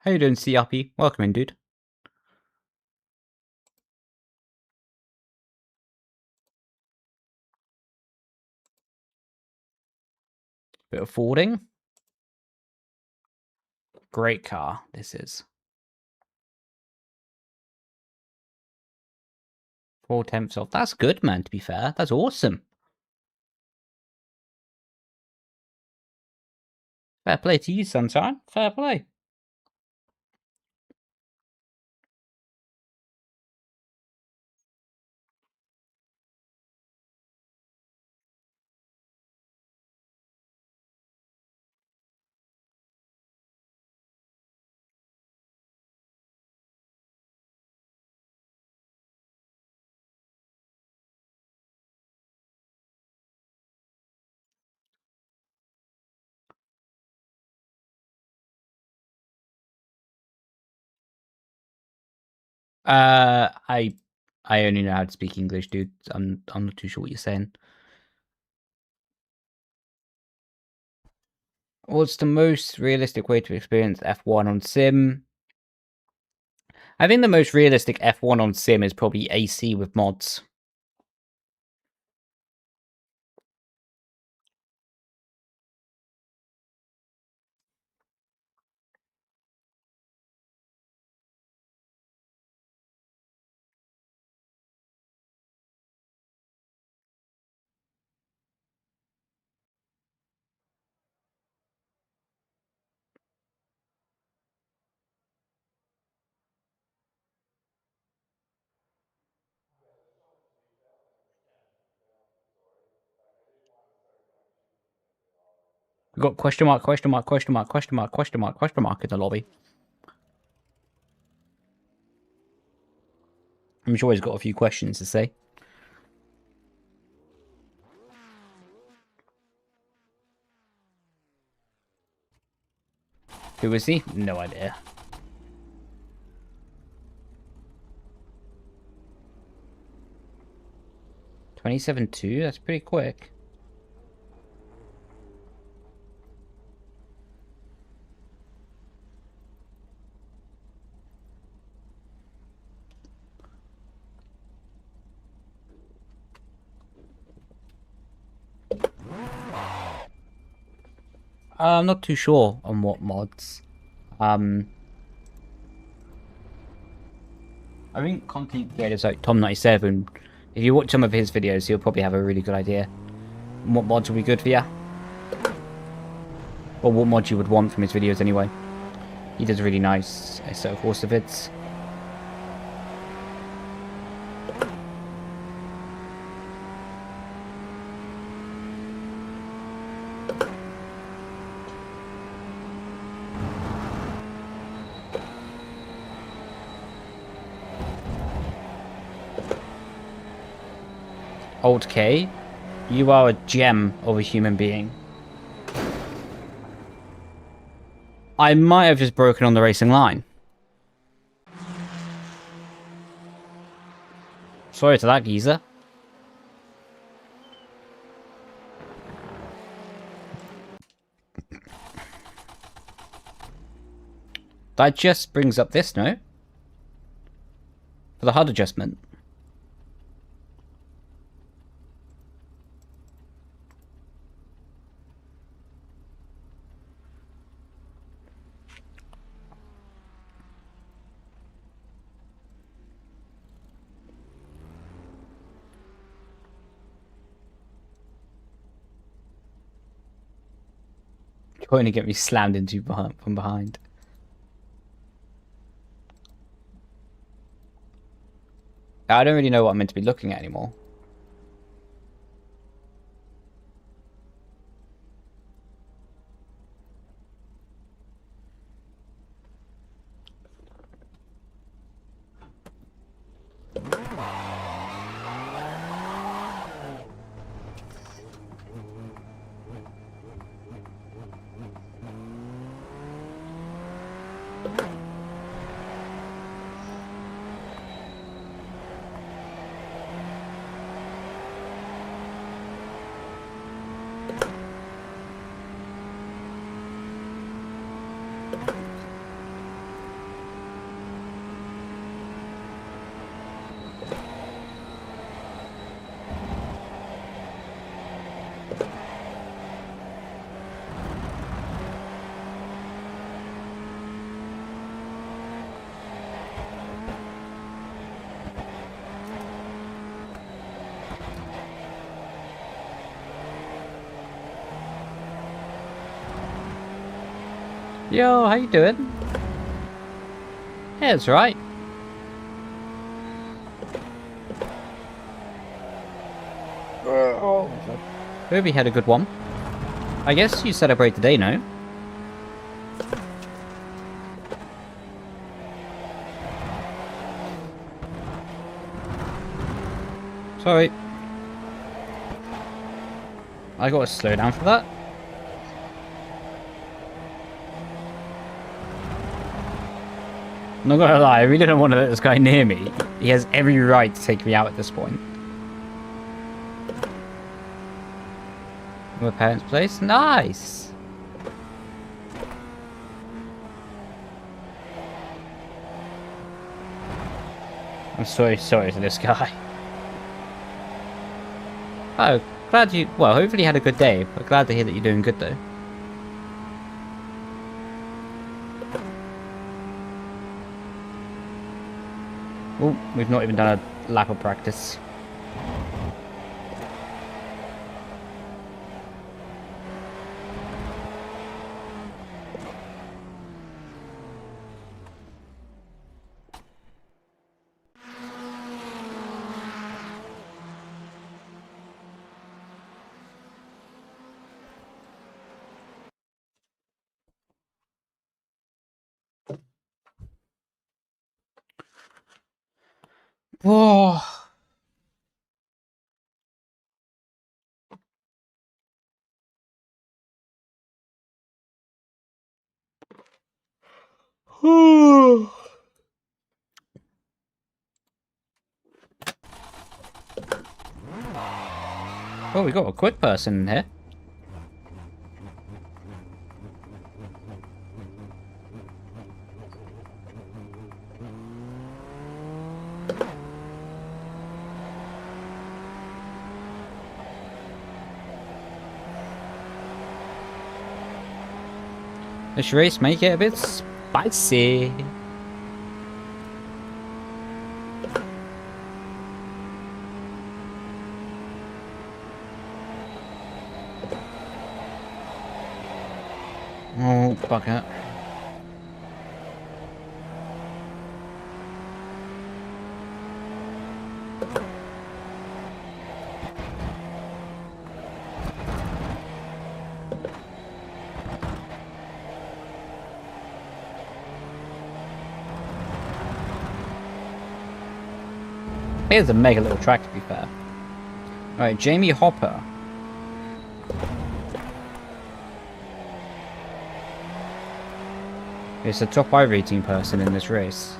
How you doing, CRP? Welcome in, dude. Bit of forwarding. Great car, this is. 4/10 off. That's good, man, to be fair. That's awesome. Fair play to you, Sunshine. Fair play. I only know how to speak English, dude. I'm not too sure what you're saying. What's the most realistic way to experience F1 on Sim? I think the most realistic F1 on Sim is probably AC with mods. We've got question mark in the lobby. I'm sure he's got a few questions to say. Who is he? No idea. 27.2? That's pretty quick. I'm not too sure on what mods. I think content creators like Tom97, if you watch some of his videos, he'll probably have a really good idea on what mods will be good for you. Or what mods you would want from his videos anyway. He does really nice set of horse vids. Alt K, you are a gem of a human being. I might have just broken on the racing line. Sorry to that, geezer. That just brings up this, no? For the HUD adjustment. Trying to get me slammed into from behind. I don't really know what I'm meant to be looking at anymore. Yo, how you doing? Yeah, it's right. Hope you had a good one. I guess you celebrate today, no? Sorry. I gotta slow down for that. I'm not gonna lie, I really don't want to let this guy near me. He has every right to take me out at this point. My parents' place? Nice! I'm so sorry to this guy. Oh, glad you... Well, hopefully you had a good day, but glad to hear that you're doing good though. Oh, we've not even done a lap of practice. Whoa. Oh, we got a quick person in here. This race make it a bit spicy. Oh, fuck it. Here's a mega little track, to be fair. Alright, Jamie Hopper. It's the top Irating person in this race.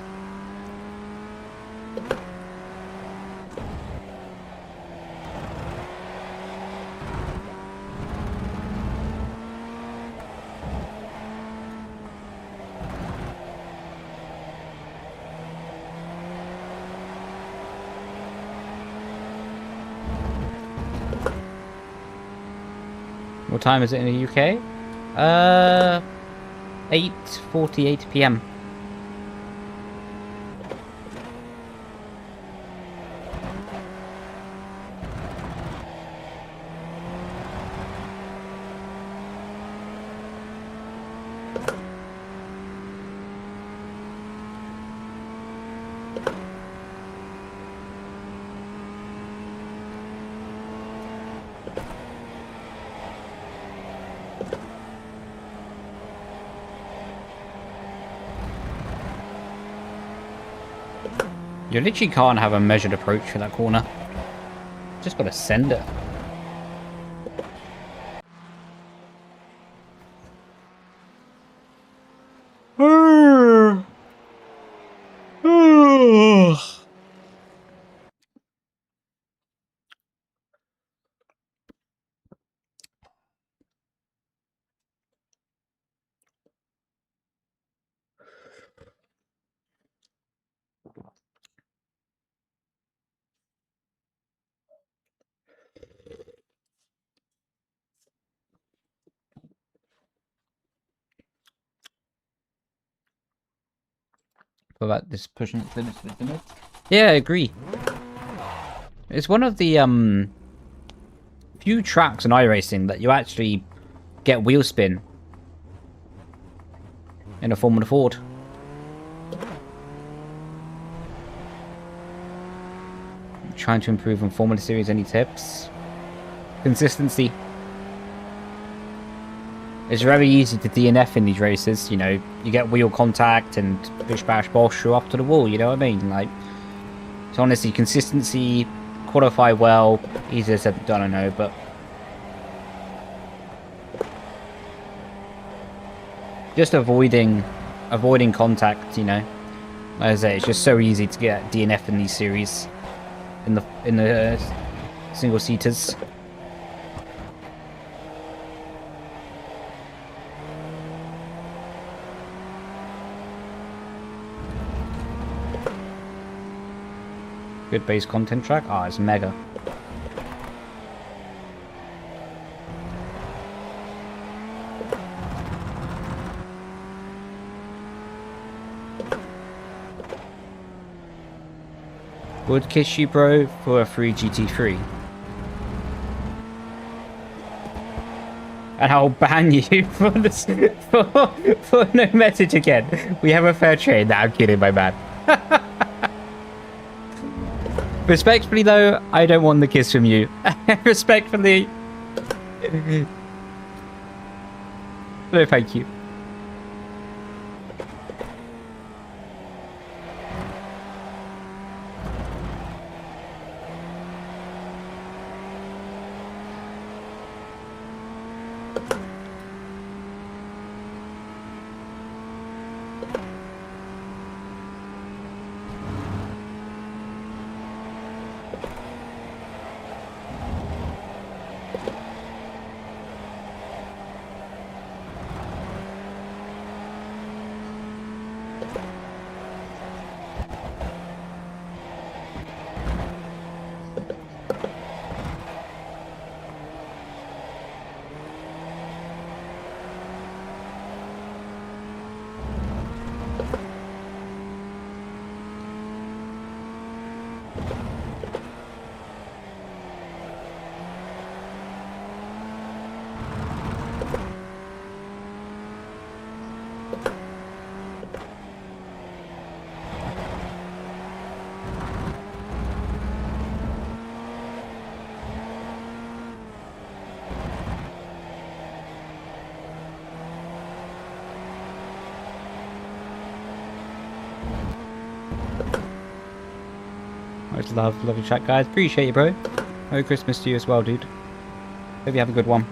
What time is it in the UK? 8:48 PM. You literally can't have a measured approach for that corner. Just gotta send it. About this pushing its limits to its limits. Yeah, I agree. It's one of the few tracks in iRacing that you actually get wheel spin in a Formula Ford. Trying to improve on Formula Series, any tips? Consistency. It's very easy to DNF in these races, you know, you get wheel contact and bish bash bosh, you're off to the wall, you know what I mean? Like, so honestly, consistency, qualify well, easier said than done, I know, but just avoiding contact, you know. Like I say, it's just so easy to get DNF in these series, in the single seaters. Good base content track. Ah, it's mega. Would kiss you, bro, for a free GT3. And I'll ban you for this for no message again. We have a fair trade. Nah, I'm kidding, my man. Respectfully, though, I don't want the kiss from you. Respectfully. No, thank you. Love your chat, guys. Appreciate you, bro. Merry Christmas to you as well, dude. Hope you have a good one.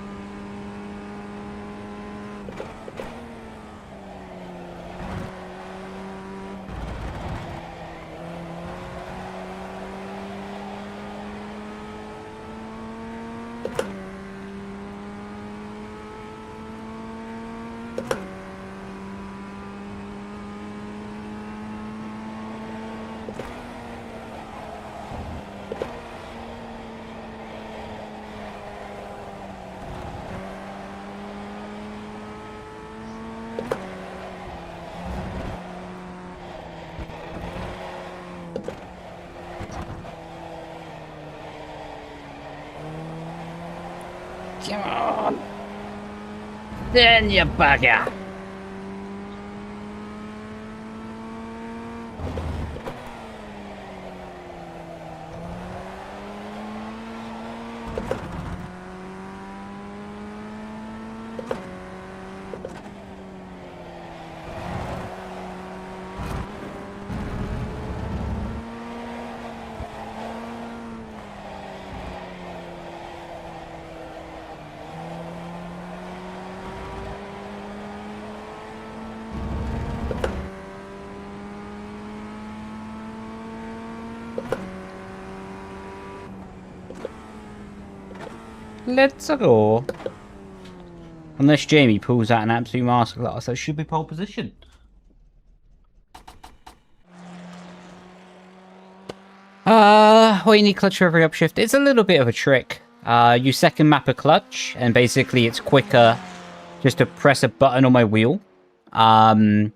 Come on! Then you bugger! Let's go. Unless Jamie pulls out an absolute masterclass, that should be pole position. Well, you need clutch for every upshift. It's a little bit of a trick. You second map a clutch, and basically it's quicker just to press a button on my wheel. So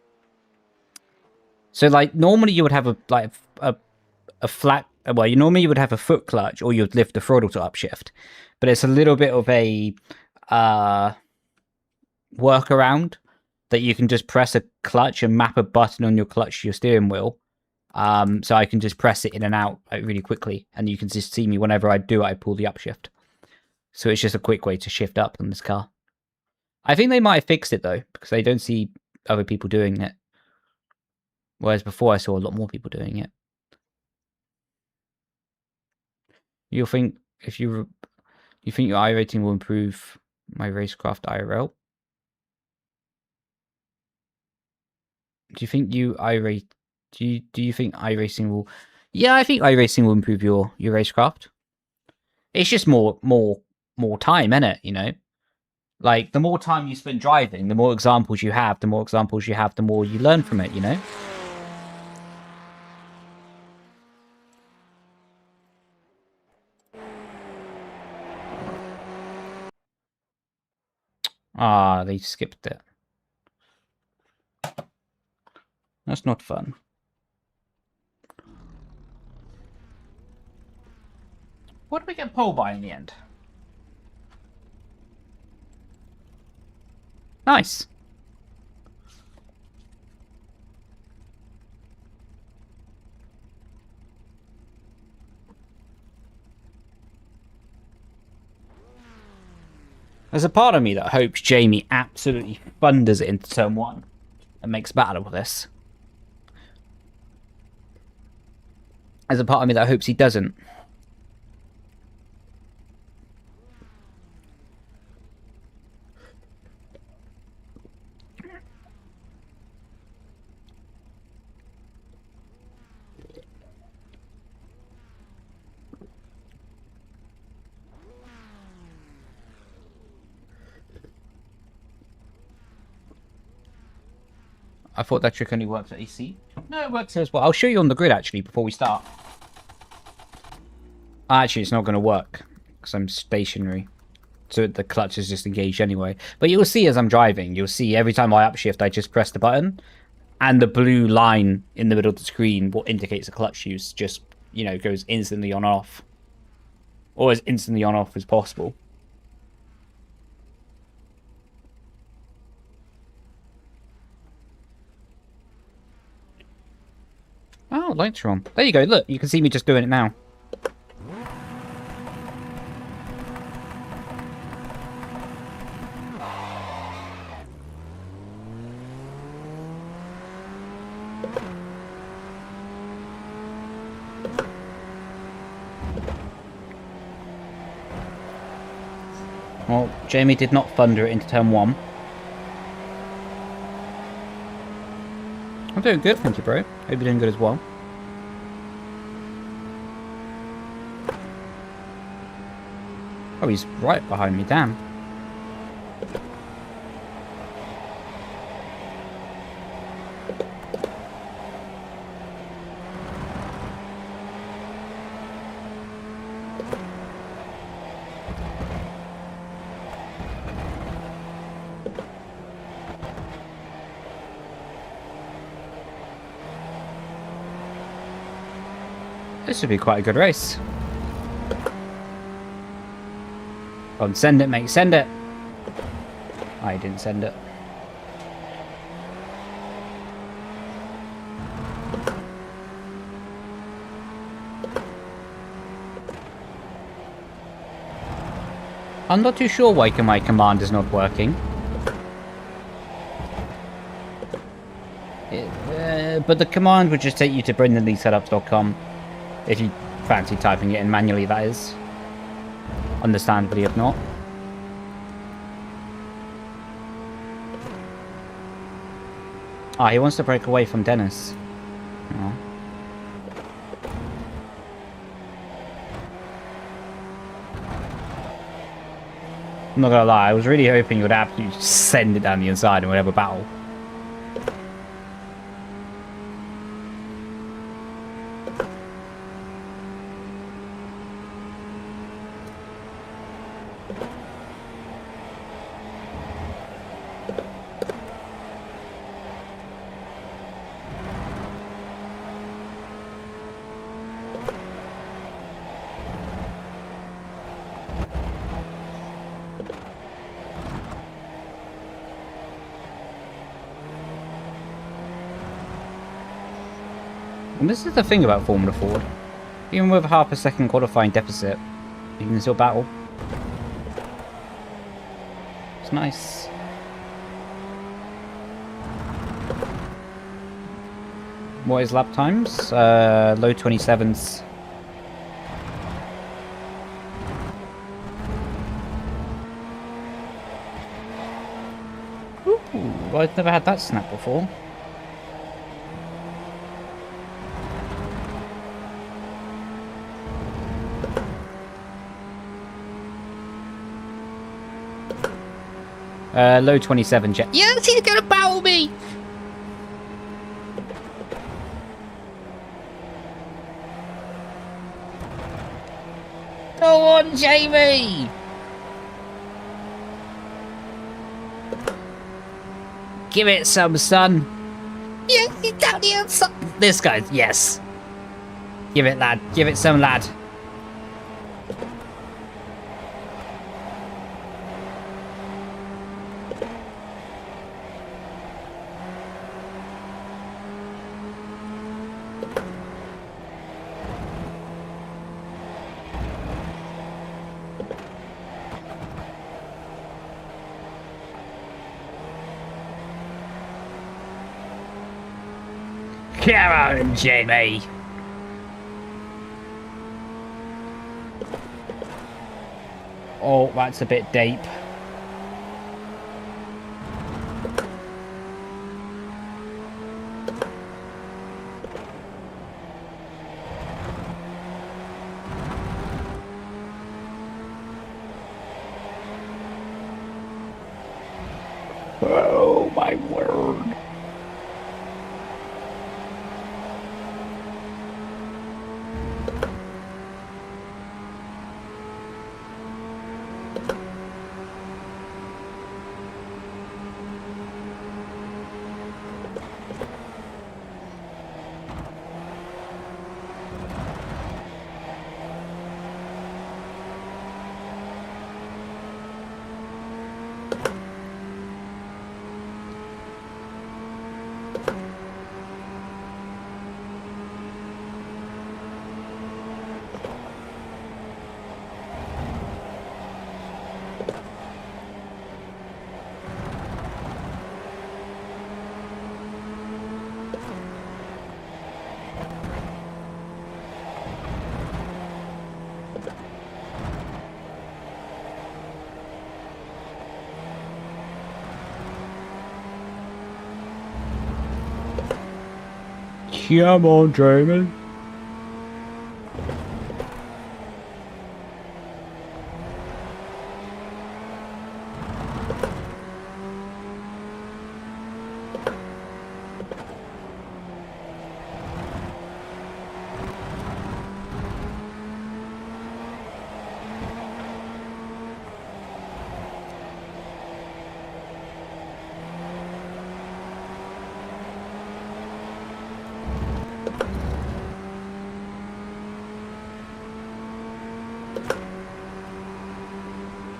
like normally you would have a flat. Well, normally you would have a foot clutch, or you'd lift the throttle to upshift. But it's a little bit of a workaround that you can just press a clutch and map a button on your clutch to your steering wheel. So I can just press it in and out really quickly, and you can just see me whenever I do it, I pull the upshift. So it's just a quick way to shift up on this car. I think they might have fixed it though, because I don't see other people doing it. Whereas before I saw a lot more people doing it. You think your Irating will improve my racecraft IRL? Do you think Do you think iRacing will? Yeah, I think iRacing will improve your racecraft. It's just more time, innit? You know, like the more time you spend driving, the more examples you have. The more examples you have, the more you learn from it. You know. Ah, they skipped it. That's not fun. What did we get pole by in the end? Nice. There's a part of me that hopes Jamie absolutely thunders it into turn 1 and makes battle with this. There's a part of me that hopes he doesn't. I thought that trick only works at AC. No, it works here as well. I'll show you on the grid, actually, before we start. Actually, it's not going to work, because I'm stationary. So the clutch is just engaged anyway. But you'll see as I'm driving, you'll see every time I upshift, I just press the button. And the blue line in the middle of the screen, what indicates the clutch use, just, you know, goes instantly on off. Or as instantly on off as possible. Oh, lights are on. There you go, look, you can see me just doing it now. Well, Jamie did not thunder it into turn 1. I'm doing good, thank you, bro. Hope you're doing good as well. Oh, he's right behind me, damn. This should be quite a good race. Come on, send it, mate, send it. I didn't send it. I'm not too sure why my command is not working. But the command would just take you to brendanleesetups.com. If you fancy typing it in manually, that is. Understandably, if not. Ah, he wants to break away from Dennis. Oh. I'm not gonna lie, I was really hoping you would absolutely send it down the inside and we'd have a battle. And this is the thing about Formula Ford. Even with a half a second qualifying deficit, you can still battle. It's nice. What is lap times? Low 27s. Ooh, I've never had that snap before. Low 27 jet. Yes, he's gonna battle me! Go on, Jamie! Give it some, son. Yes, he's down here, son. This guy, yes. Give it, lad. Give it some, lad. Come on, Jamie. Oh, that's a bit deep. Oh, my word. Come on, Jamie.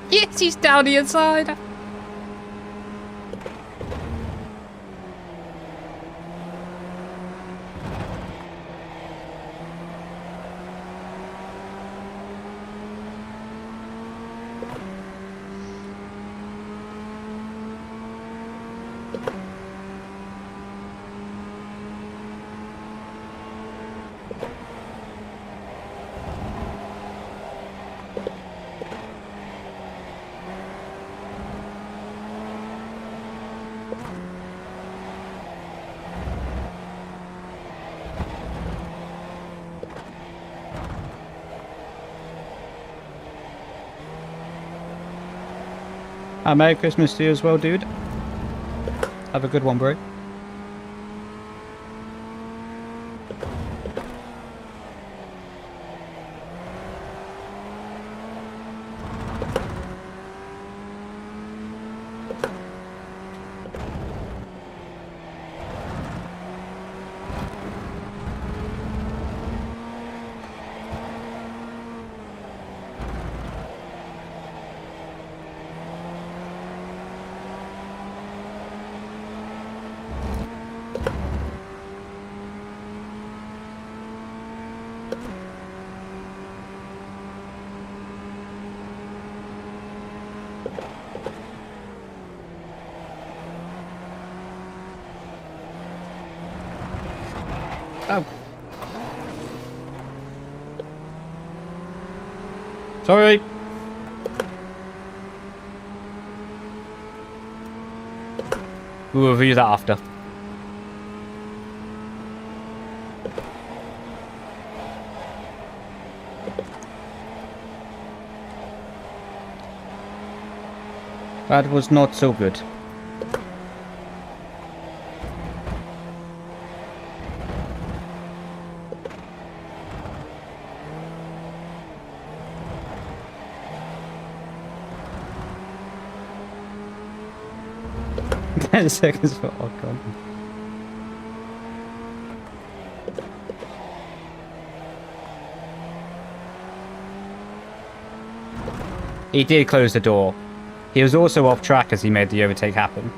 Yes, he's down the inside. Merry Christmas to you as well, dude. Have a good one, bro. Oh. Sorry. We'll review that after. That was not so good. Seconds for Ocon. He did close the door. He was also off track as he made the overtake happen.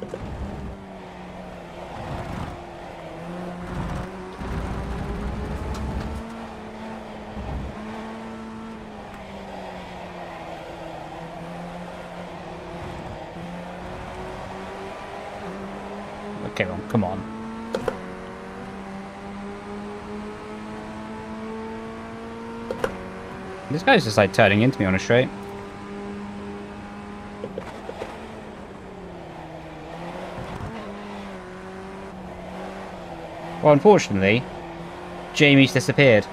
Okay, well, come on. This guy's just like turning into me on a straight. Well, unfortunately, Jamie's disappeared.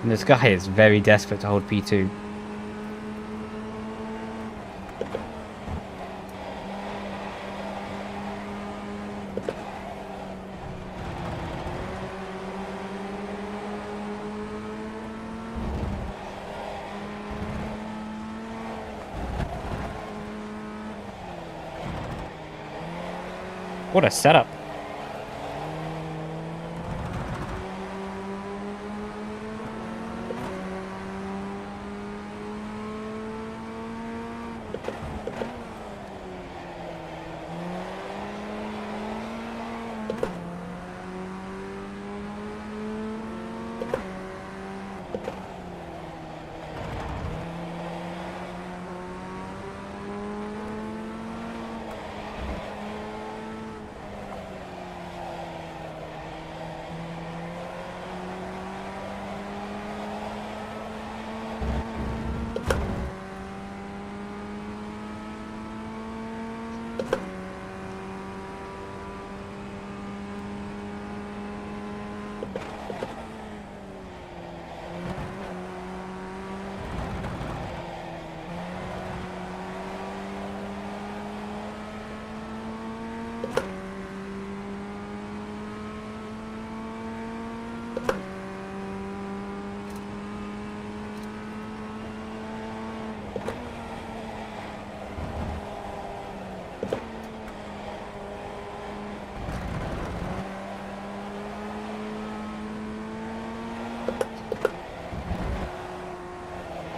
And this guy is very desperate to hold P2. What a setup.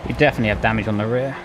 You definitely have damage on the rear.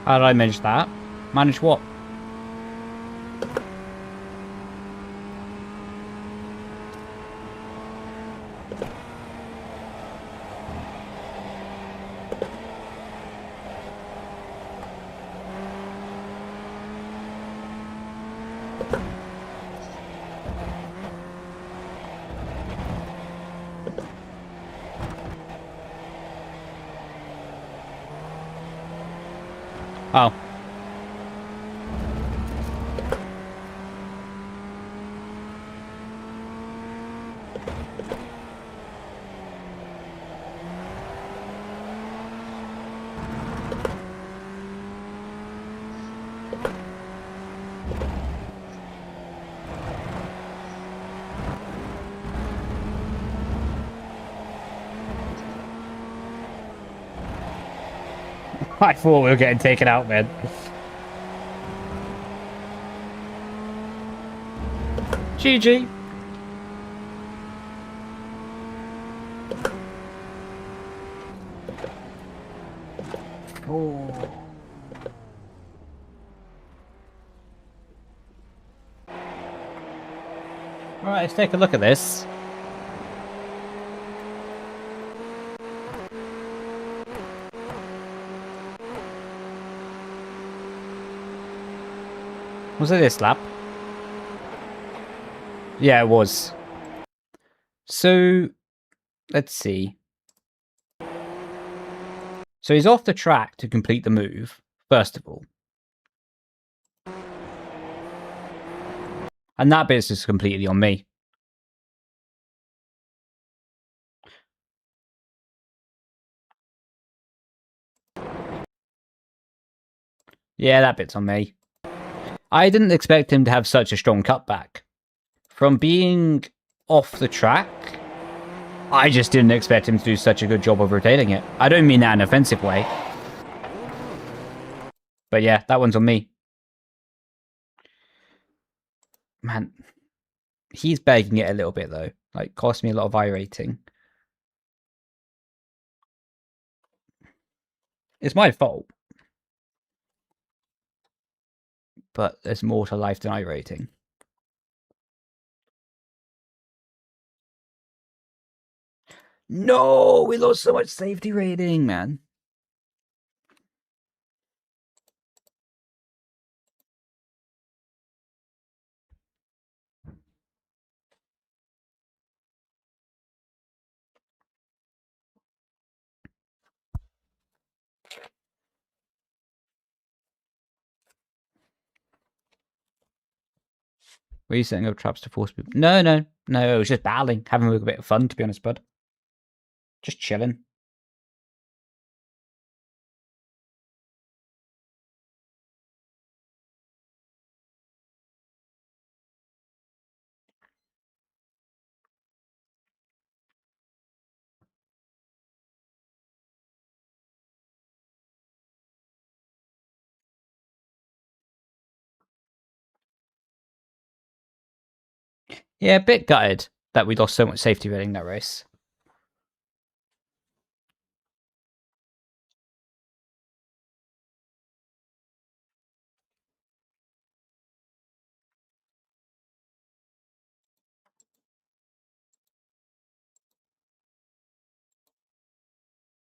How did I manage that? Manage what? Oh. I thought we were getting taken out, man. GG. Oh. Alright, let's take a look at this. Was it this lap? Yeah, it was. So, let's see. So he's off the track to complete the move, first of all. And that bit is completely on me. Yeah, that bit's on me. I didn't expect him to have such a strong cutback. From being off the track, I just didn't expect him to do such a good job of rotating it. I don't mean that in an offensive way. But yeah, that one's on me. Man, he's begging it a little bit, though. Like, cost me a lot of Irating. It's my fault. But there's more to life than Irating. No, we lost so much safety rating, man. Were you setting up traps to force people? No, it was just battling, having a bit of fun, to be honest, bud. Just chilling. Yeah, a bit gutted that we lost so much safety rating that race.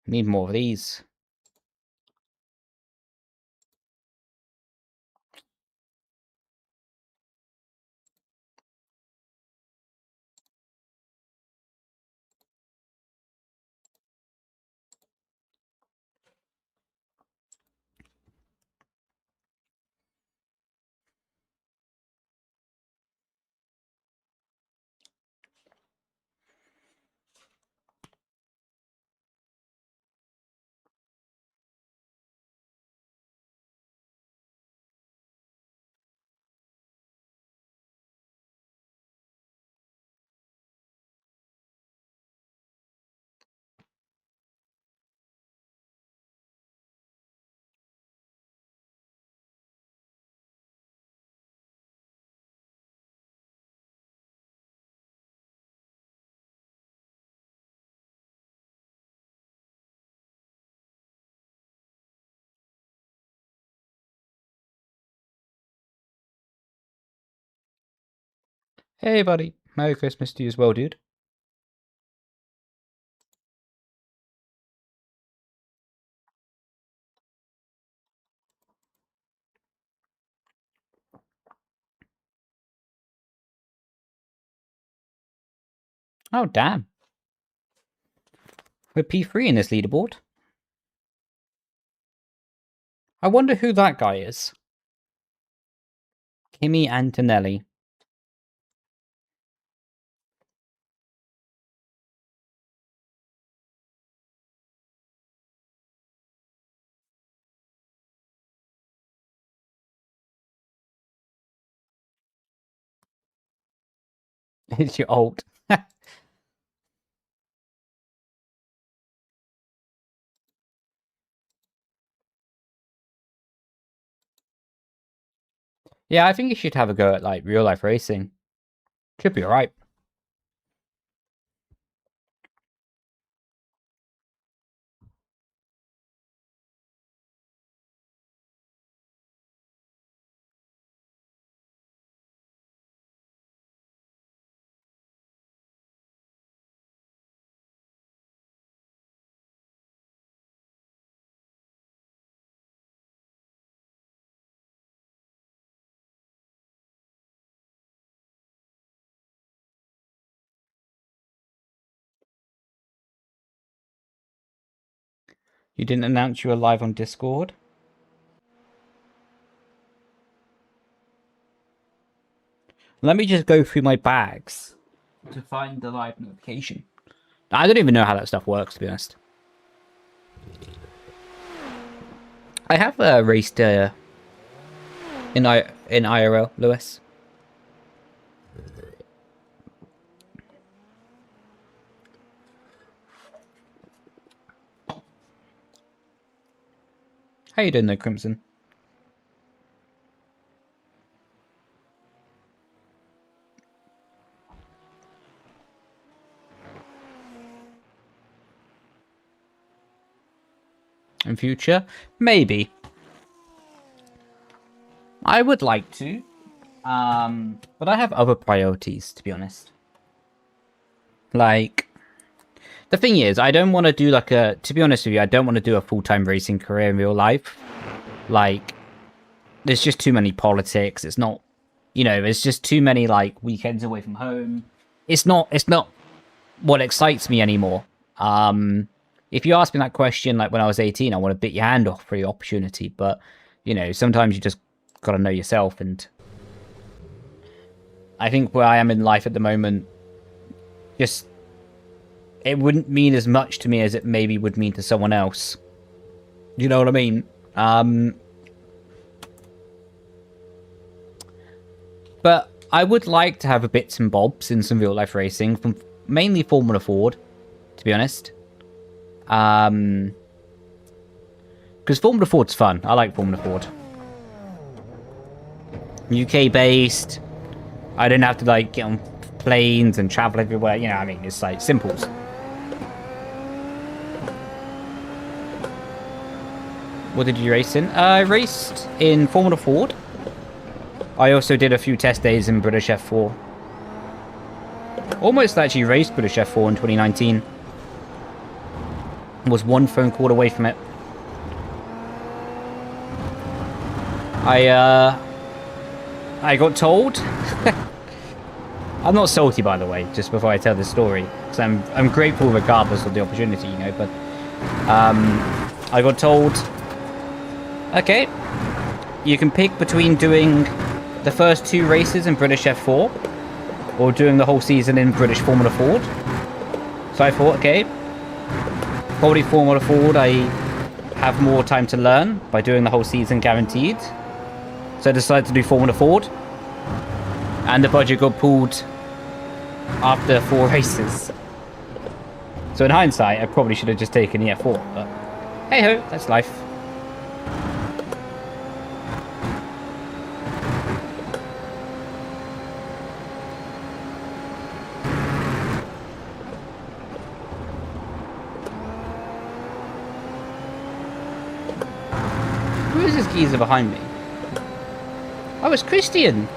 Need more of these. Hey, buddy. Merry Christmas to you as well, dude. Oh, damn. We're P3 in this leaderboard. I wonder who that guy is. Kimi Antonelli. It's your alt. Yeah, I think you should have a go at, like, real-life racing. Should be alright. You didn't announce you were live on Discord? Let me just go through my bags to find the live notification. I don't even know how that stuff works, to be honest. I have raced in IRL, Lewis. How you doing there, Crimson? In future? Maybe. I would like to. But I have other priorities, to be honest. Like, the thing is, I don't want to do like a... To be honest with you, I don't want to do a full-time racing career in real life. Like, there's just too many politics. It's not... You know, there's just too many, like, weekends away from home. It's not what excites me anymore. If you asked me that question, like, when I was 18, I want to bit your hand off for the opportunity. But, you know, sometimes you just got to know yourself. And I think where I am in life at the moment, just... It wouldn't mean as much to me as it maybe would mean to someone else. You know what I mean? But I would like to have a bits and bobs in some real-life racing, from mainly Formula Ford, to be honest. Because Formula Ford's fun. I like Formula Ford. UK-based. I don't have to, like, get on planes and travel everywhere. You know what I mean? It's, like, simples. What did you race in? I raced in Formula Ford. I also did a few test days in British F4. Almost actually raced British F4 in 2019. Was one phone call away from it. I got told... I'm not salty, by the way, just before I tell this story. Because I'm grateful regardless of the opportunity, you know, but... I got told... Okay, you can pick between doing the first 2 races in British F4 or doing the whole season in British Formula Ford. So I thought, okay, probably Formula Ford, I have more time to learn by doing the whole season guaranteed. So I decided to do Formula Ford. And the budget got pulled after 4 races. So in hindsight, I probably should have just taken the F4, but hey ho, that's life. Who is this geezer behind me? Oh, it's Christian.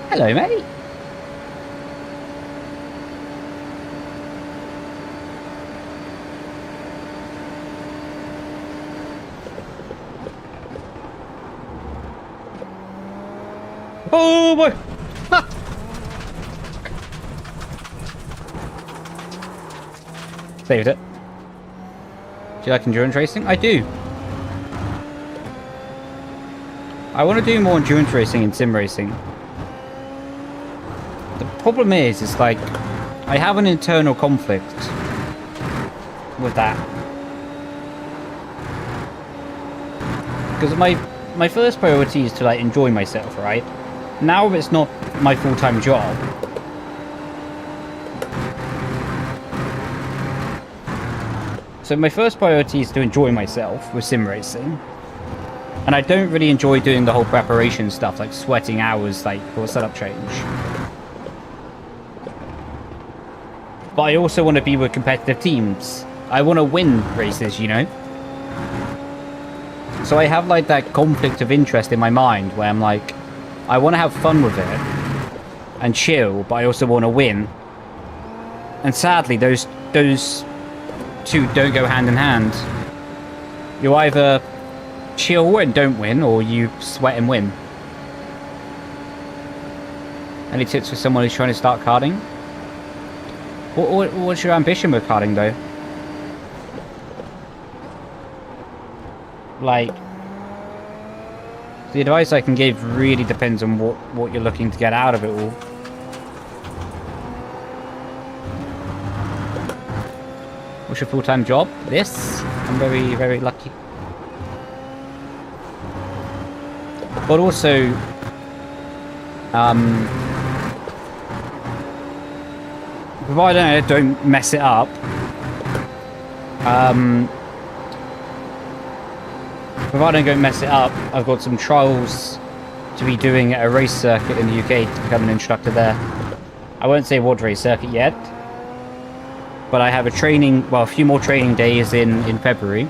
Hello, mate. Oh boy! Ha! Saved it. Do you like endurance racing? I do. I want to do more endurance racing and sim racing. The problem is like, I have an internal conflict with that. Because my first priority is to like enjoy myself, right? Now it's not my full-time job. So my first priority is to enjoy myself with sim racing. And I don't really enjoy doing the whole preparation stuff, like sweating hours like for a setup change. But I also want to be with competitive teams. I want to win races, you know? So I have like that conflict of interest in my mind where I'm like, I want to have fun with it and chill, but I also want to win. And sadly, those two don't go hand in hand. You either chill and don't win, or you sweat and win. Any tips for someone who's trying to start karting? What's your ambition with karting, though? Like, the advice I can give really depends on what you're looking to get out of it all. What's your full-time job? This? I'm very, very lucky. But also, provided I don't mess it up, I've got some trials to be doing at a race circuit in the UK to become an instructor there. I won't say what race circuit yet, but I have a few more training days in February.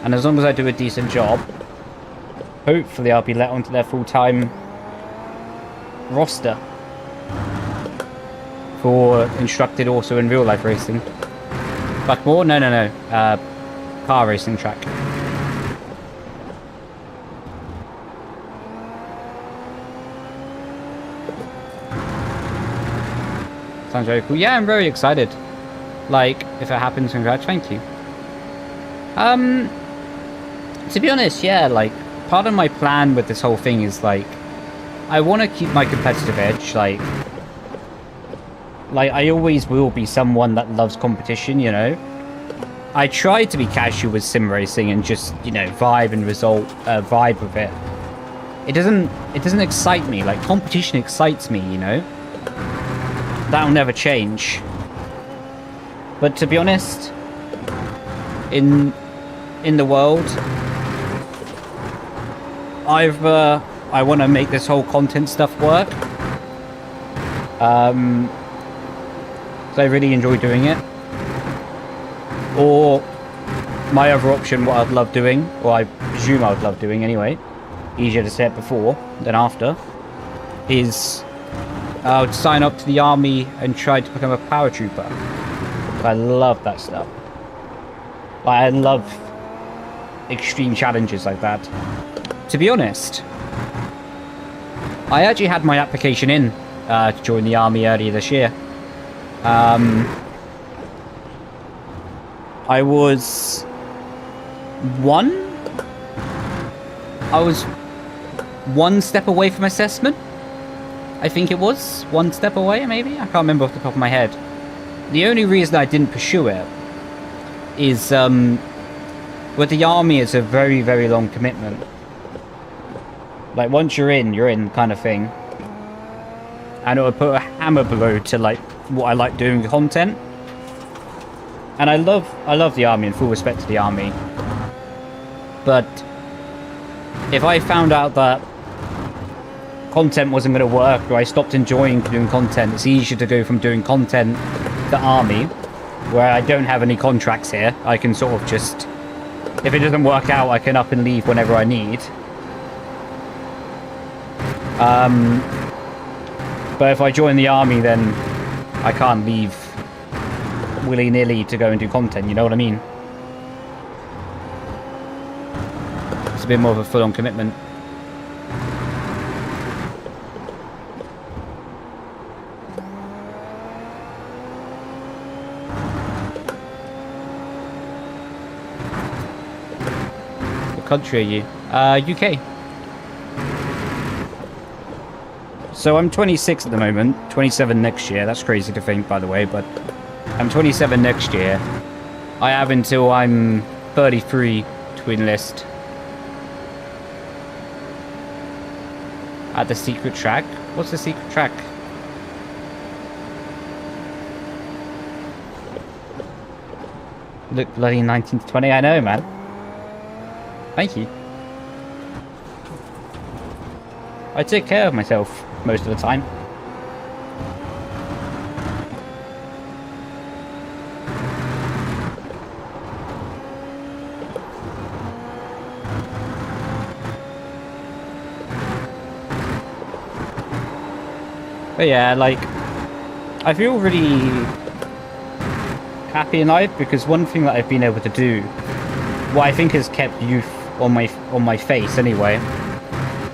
And as long as I do a decent job, hopefully I'll be let onto their full-time roster for instructed also in real-life racing. But more? No. Car racing track. Sounds very cool. Yeah, I'm very excited. Like, if it happens, congrats. Thank you. To be honest, yeah, like, part of my plan with this whole thing is, like, I want to keep my competitive edge, like, I always will be someone that loves competition, you know? I try to be casual with sim racing and just, you know, vibe with it. It doesn't excite me, like, competition excites me, you know? That'll never change. But to be honest, in the world, either I want to make this whole content stuff work, so I really enjoy doing it, or my other option, what I'd love doing, or I presume I would love doing anyway, easier to say it before than after, is I would sign up to the army and try to become a paratrooper. I love that stuff. I love extreme challenges like that. To be honest, I actually had my application in to join the army earlier this year. I was one step away from assessment. I think it was one step away, maybe? I can't remember off the top of my head. The only reason I didn't pursue it is with the army, it's a very, very long commitment. Like, once you're in kind of thing. And it would put a hammer blow to, like, what I like doing with content. And I love the army, and full respect to the army. But if I found out that content wasn't going to work, or I stopped enjoying doing content, it's easier to go from doing content to army, where I don't have any contracts here. I can sort of just, if it doesn't work out, I can up and leave whenever I need. But if I join the army, then I can't leave willy-nilly to go and do content, you know what I mean? It's a bit more of a full-on commitment. What country are you? UK. So I'm 26 at the moment, 27 next year. That's crazy to think, by the way, but I'm 27 next year. I have until I'm 33 to enlist. At the secret track? What's the secret track? Look, bloody 19 to 20, I know, man. Thank you. I take care of myself most of the time. But yeah, like, I feel really happy in life because one thing that I've been able to do, what I think has kept youth on my face anyway,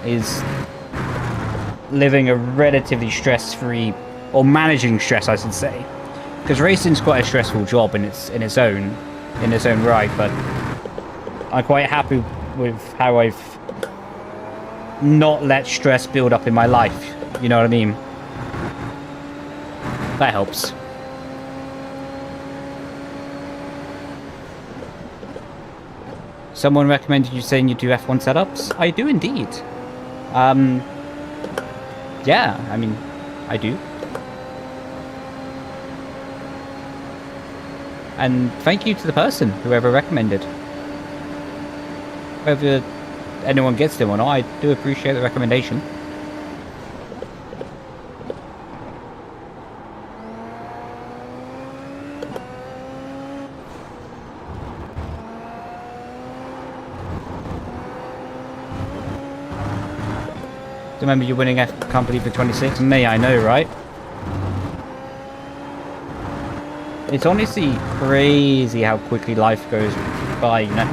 is living a relatively stress-free, or managing stress, I should say. Because racing's quite a stressful job in its own right, but I'm quite happy with how I've not let stress build up in my life. You know what I mean? That helps. Someone recommended you saying you do F1 setups? I do indeed. Yeah, I mean, I do. And thank you to the person, whoever recommended. Whether anyone gets them or not, I do appreciate the recommendation. Remember you're winning F company for 26? Me, I know, right? It's honestly crazy how quickly life goes by, you know?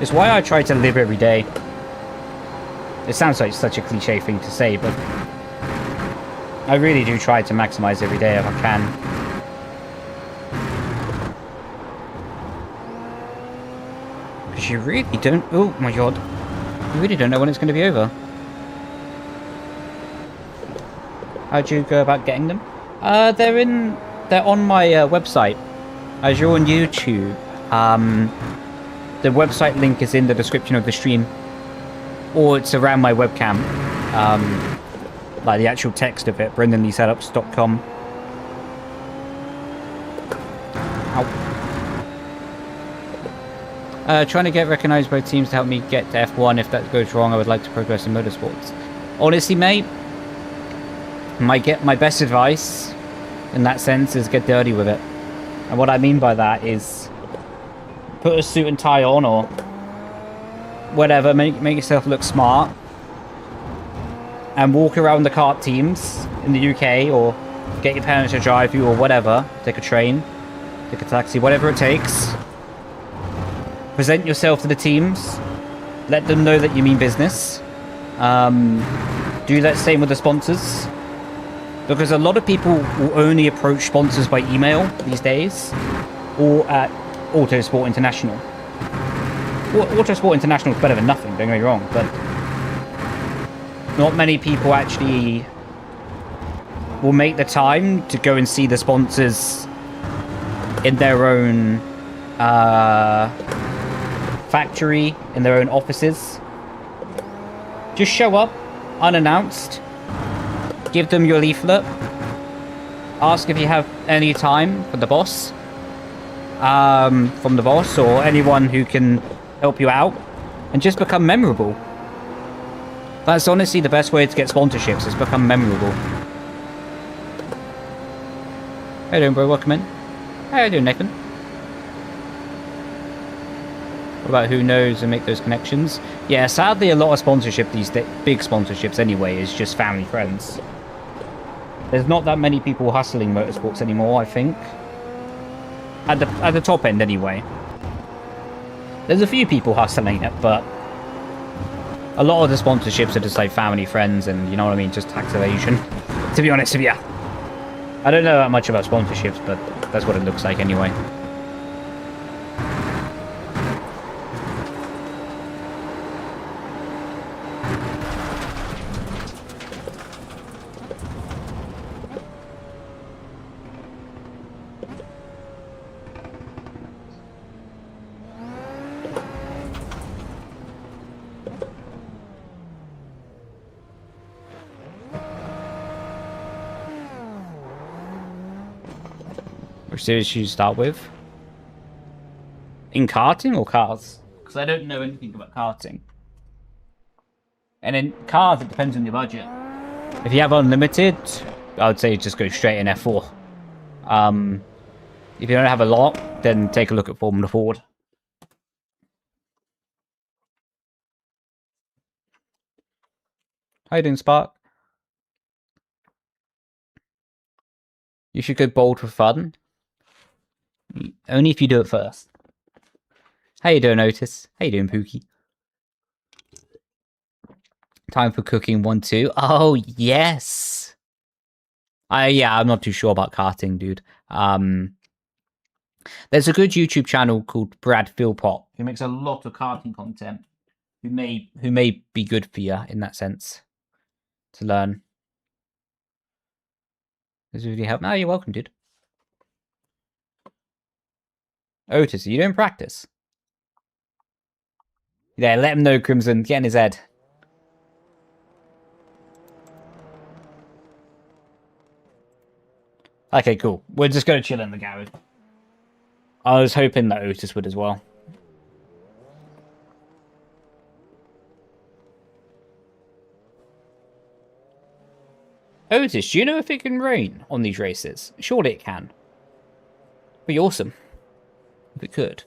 It's why I try to live every day. It sounds like such a cliche thing to say, but I really do try to maximize every day if I can. Because you really don't... Oh my god. You really don't know when it's going to be over. How'd you go about getting them? They're on my website. As you're on YouTube, the website link is in the description of the stream. Or it's around my webcam. Like the actual text of it, brendanleesetups.com. Trying to get recognized by teams to help me get to F1. If that goes wrong, I would like to progress in motorsports. Honestly, mate, my best advice in that sense is get dirty with it. And what I mean by that is put a suit and tie on or whatever, make yourself look smart and walk around the kart teams in the UK, or get your parents to drive you, or whatever. Take a train, take a taxi, whatever it takes. Present yourself to the teams. Let them know that you mean business. Do that same with the sponsors. Because a lot of people will only approach sponsors by email these days. Or at Autosport International. Well, Autosport International is better than nothing, don't get me wrong. But not many people actually will make the time to go and see the sponsors in their own... factory, in their own offices. Just show up unannounced, give them your leaflet, ask if you have any time for the boss, from the boss or anyone who can help you out, and just become memorable. That's honestly the best way to get sponsorships, is become memorable. How you doing, bro? Welcome in. How you doing, Nathan? What about who knows and make those connections? Yeah, sadly a lot of sponsorship these days, big sponsorships anyway, is just family friends. There's not that many people hustling motorsports anymore, I think. At the top end anyway. There's a few people hustling it, but a lot of the sponsorships are just like family friends and, you know what I mean, just tax evasion. To be honest with you. I don't know that much about sponsorships, but that's what it looks like anyway. Which series should you start with? In karting or cars? Because I don't know anything about karting. And in cars, it depends on your budget. If you have unlimited, I would say just go straight in F4. If you don't have a lot, then take a look at Formula Ford. How you doing, Spark? You should go bold for fun. Only if you do it first. How you doing, Otis? How you doing, Pookie? Time for cooking 1-2. Oh, yes. Yeah, I'm not too sure about karting, dude. There's a good YouTube channel called Brad Philpott who makes a lot of karting content. Who may be good for you in that sense to learn. Does it really help? No, you're welcome, dude. Otis, are you doing practice? Yeah, let him know, Crimson. Get in his head. Okay, cool. We're just going to chill in the garage. I was hoping that Otis would as well. Otis, do you know if it can rain on these races? Surely it can. Be awesome if it could.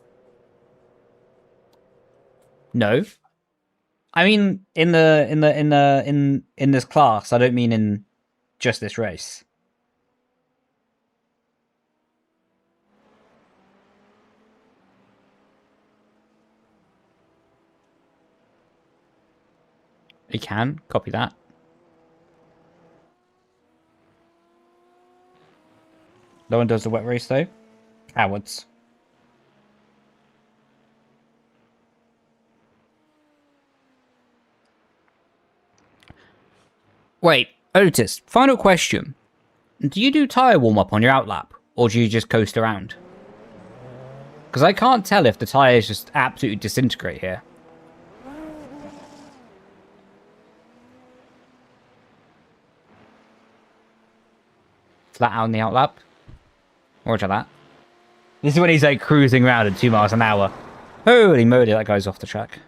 No. I mean, in this class. I don't mean in just this race. You can copy that. No one does the wet race though. Cowards. Wait, Otis, final question. Do you do tyre warm-up on your outlap, or do you just coast around? Because I can't tell if the tyres just absolutely disintegrate here. Flat out on the outlap. Roger that. This is when he's like cruising around at 2 miles an hour. Holy moly, that guy's off the track.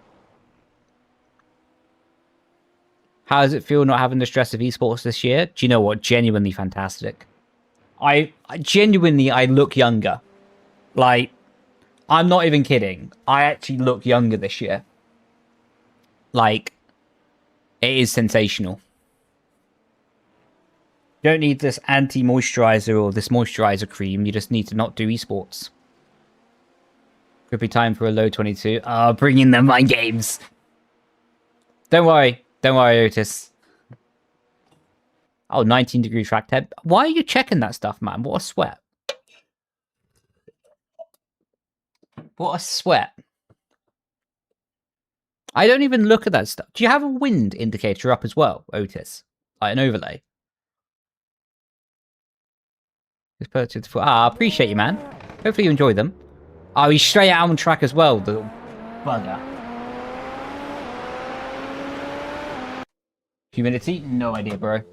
How does it feel not having the stress of esports this year? Do you know what? Genuinely fantastic. I genuinely look younger. Like, I'm not even kidding. I actually look younger this year. Like, it is sensational. You don't need this anti-moisturizer or this moisturizer cream. You just need to not do esports. Could be time for a low 22. Bring in the mind games. Don't worry. Don't worry, Otis. Oh, 19-degree track temp. Why are you checking that stuff, man? What a sweat. What a sweat. I don't even look at that stuff. Do you have a wind indicator up as well, Otis? Like an overlay? I appreciate you, man. Hopefully you enjoy them. Oh, he's straight out on track as well, the bugger. Humidity? No idea, bro.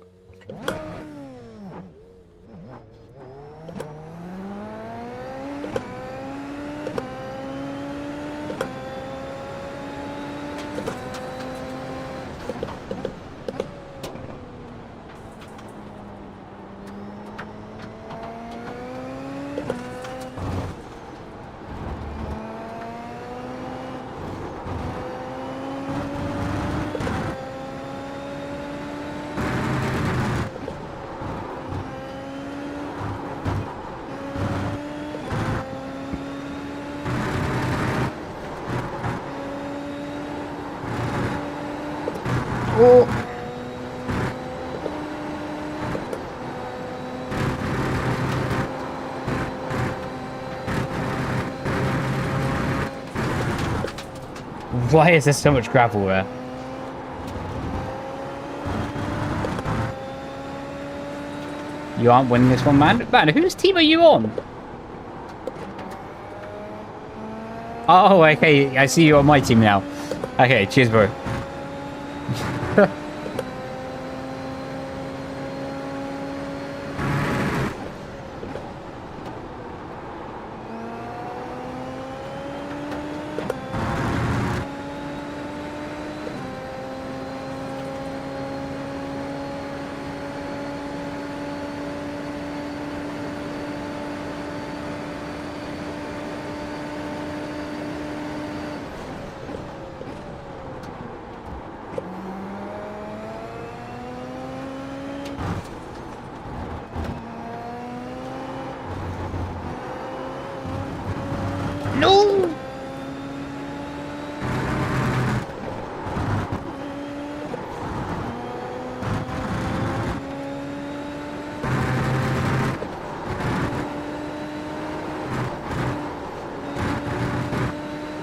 Why is there so much gravel there? You aren't winning this one, man. Man, whose team are you on? Oh, okay. I see you on my team now. Okay, cheers, bro.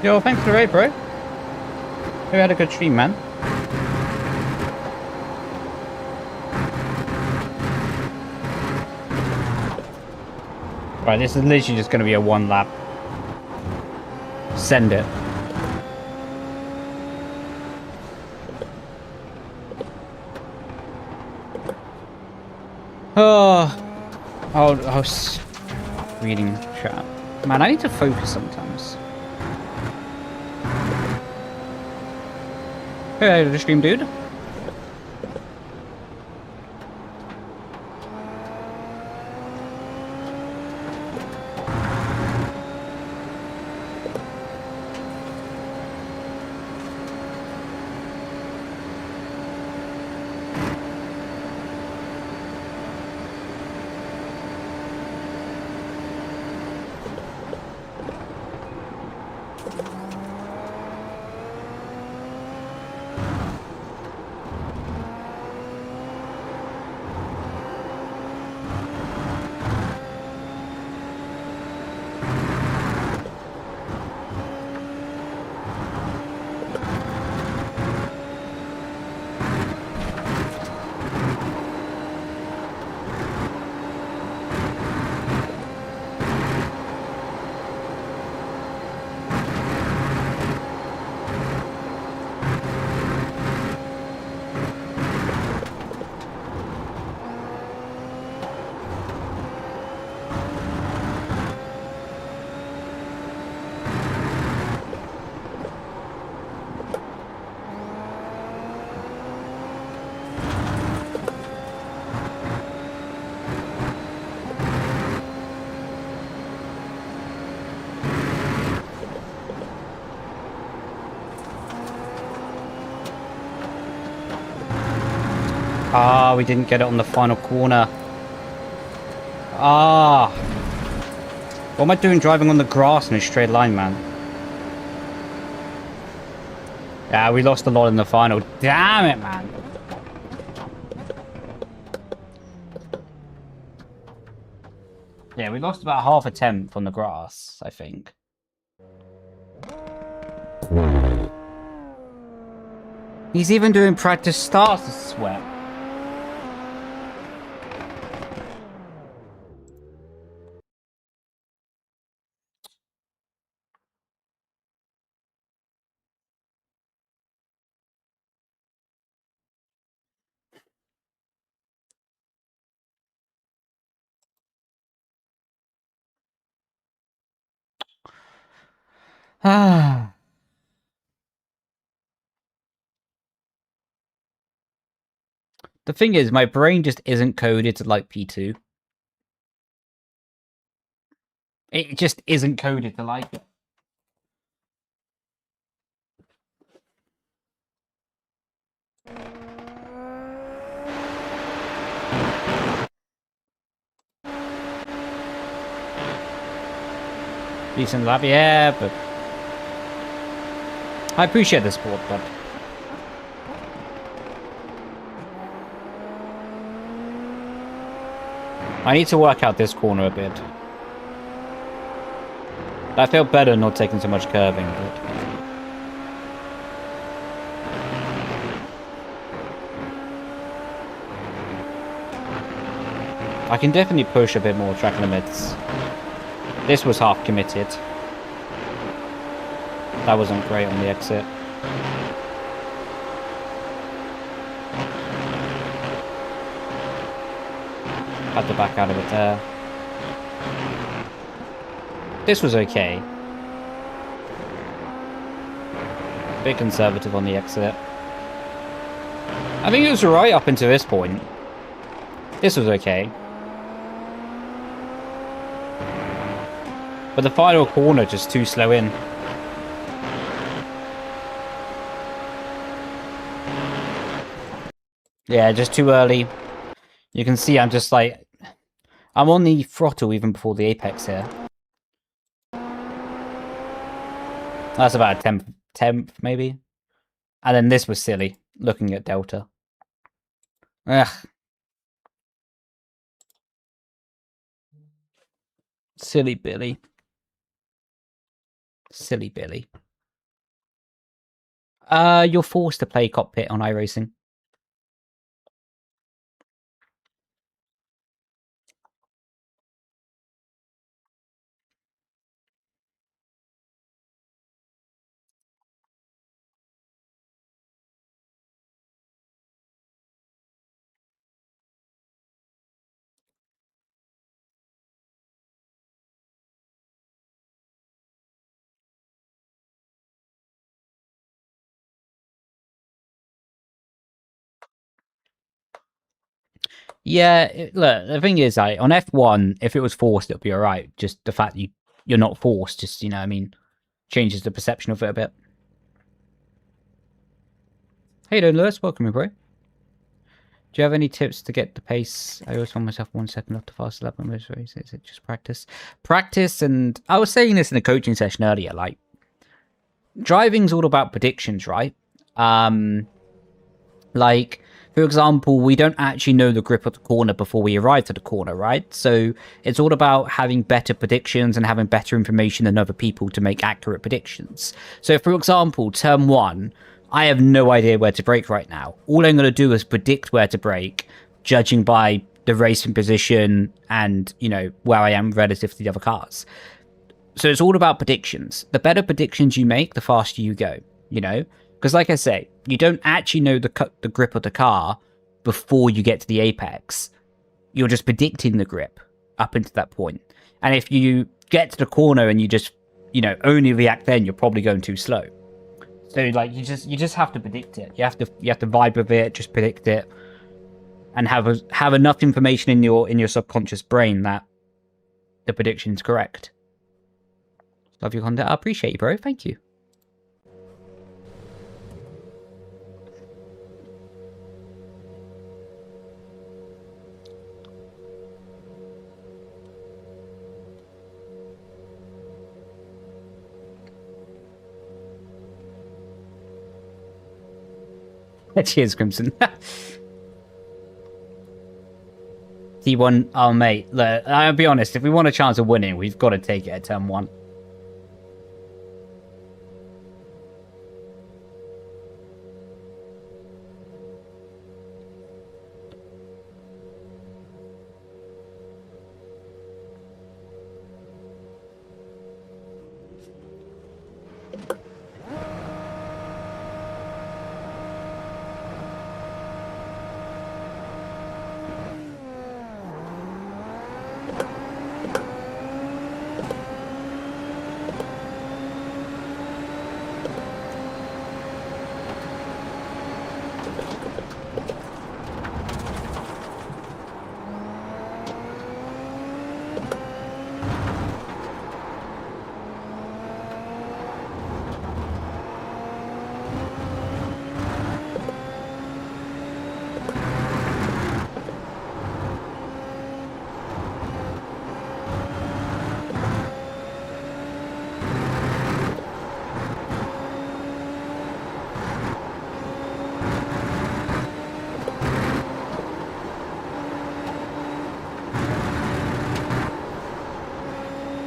Yo, thanks for the raid, bro. We had a good stream, man. Right, this is literally just going to be a one lap. Send it. Oh, I was reading chat. Man, I need to focus sometimes. Hey, the stream dude. Ah, we didn't get it on the final corner. Ah. What am I doing driving on the grass in a straight line, man? Yeah, we lost a lot in the final. Damn it, man. Yeah, we lost about half a tenth on the grass, I think. He's even doing practice starts to sweat. Ah. The thing is, my brain just isn't coded to like P2. It just isn't coded to like it. Decent lap, yeah, but I appreciate the sport, but I need to work out this corner a bit. I feel better not taking so much curving, but I can definitely push a bit more track limits. This was half committed. That wasn't great on the exit. Had to back out of it there. This was okay. A bit conservative on the exit. I think it was alright up until this point. This was okay. But the final corner just too slow in. Yeah, just too early. You can see I'm just like... I'm on the throttle even before the apex here. That's about a tenth maybe. And then this was silly, looking at Delta. Ugh. Silly Billy. Silly Billy. You're forced to play cockpit on iRacing. Yeah, look, the thing is, on F1, if it was forced, it'll be alright. Just the fact you're not forced, just, you know what I mean, changes the perception of it a bit. How you doing, Lewis? Welcome, bro. Do you have any tips to get the pace? I always find myself 1 second off the fast lap on most races. Is it just practice? Practice, and I was saying this in a coaching session earlier, like, driving's all about predictions, right? Like, for example, we don't actually know the grip of the corner before we arrive to the corner, right? So it's all about having better predictions and having better information than other people to make accurate predictions. So, for example, turn 1, I have no idea where to brake right now. All I'm going to do is predict where to brake, judging by the racing position and, you know, where I am relative to the other cars. So it's all about predictions. The better predictions you make, the faster you go, you know? Because like I say, you don't actually know the grip of the car before you get to the apex. You're just predicting the grip up into that point. And if you get to the corner and you just, you know, only react then, you're probably going too slow. So like you just have to predict it. You have to vibe with it, just predict it, and have enough information in your subconscious brain that the prediction's correct. Love your content. I appreciate you, bro. Thank you. Cheers, Crimson. T1, oh mate, look, I'll be honest, if we want a chance of winning, we've got to take it at turn 1.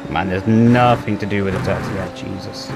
Man, there's nothing to do with the dirty air, Jesus.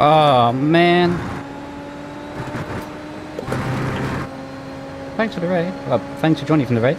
Oh, man. Thanks for the raid. Well, thanks for joining from the raid.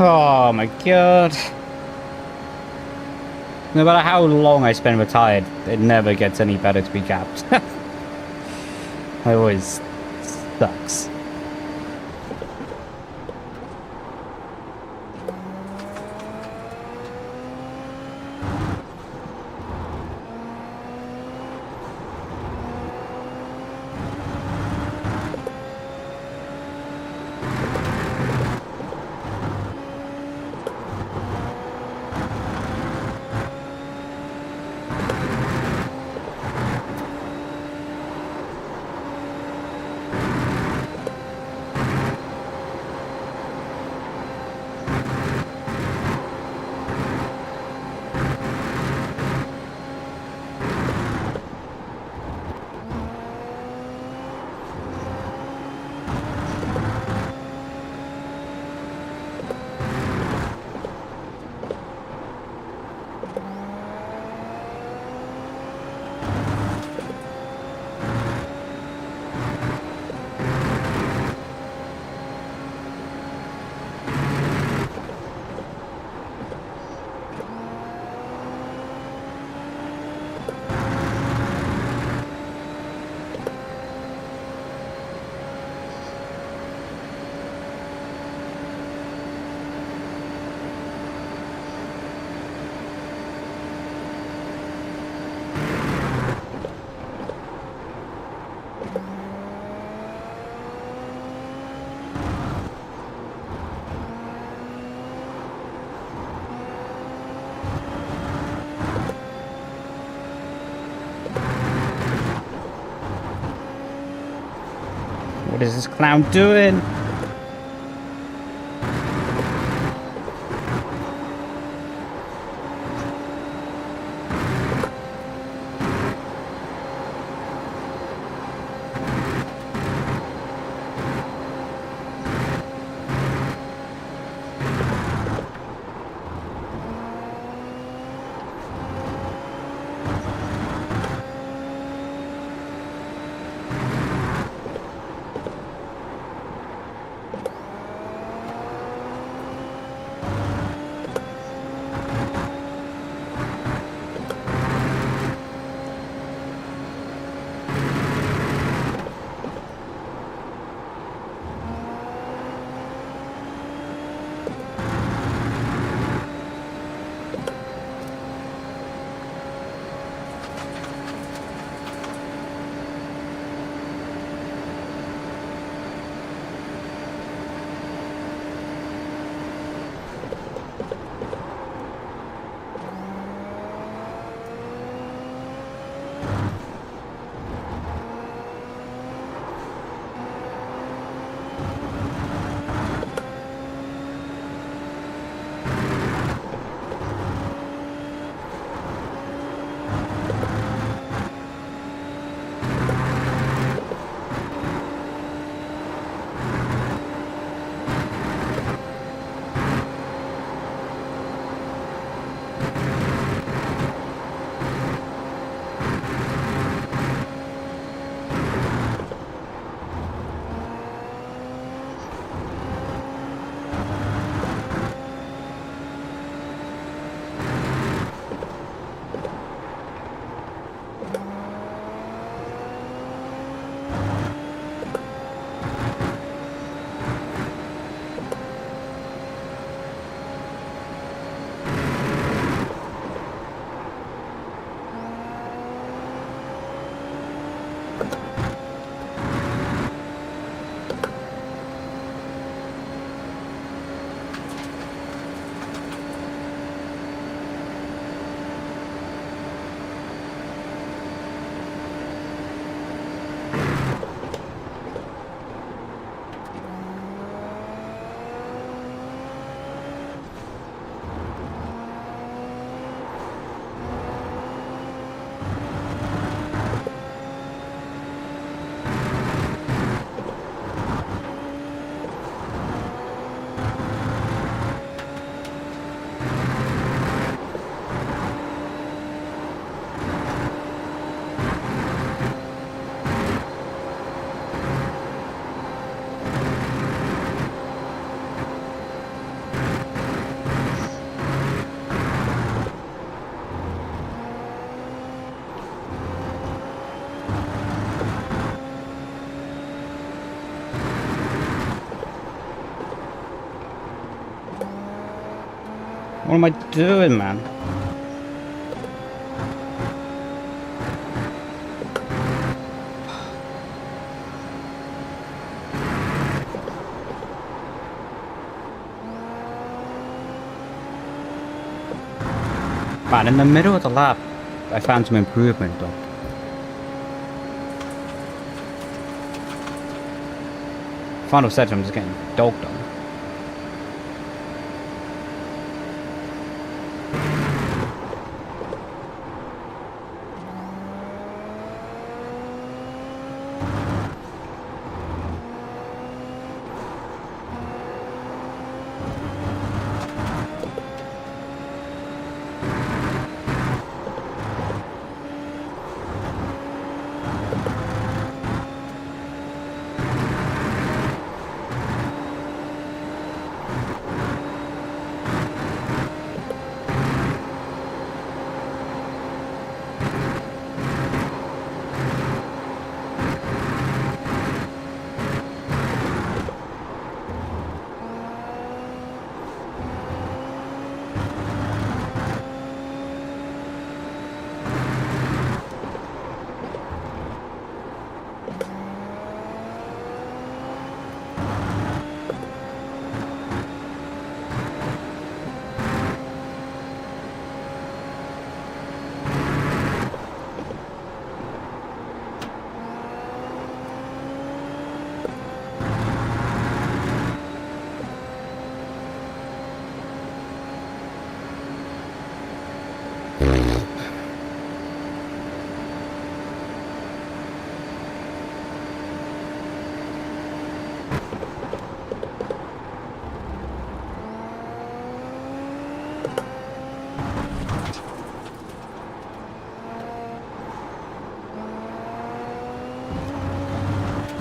Oh my god. No matter how long I spend retired, it never gets any better to be capped. It always sucks. What is this clown doing? What am I doing, man? Man, in the middle of the lap, I found some improvement, but... Final set, I'm just getting dogged on.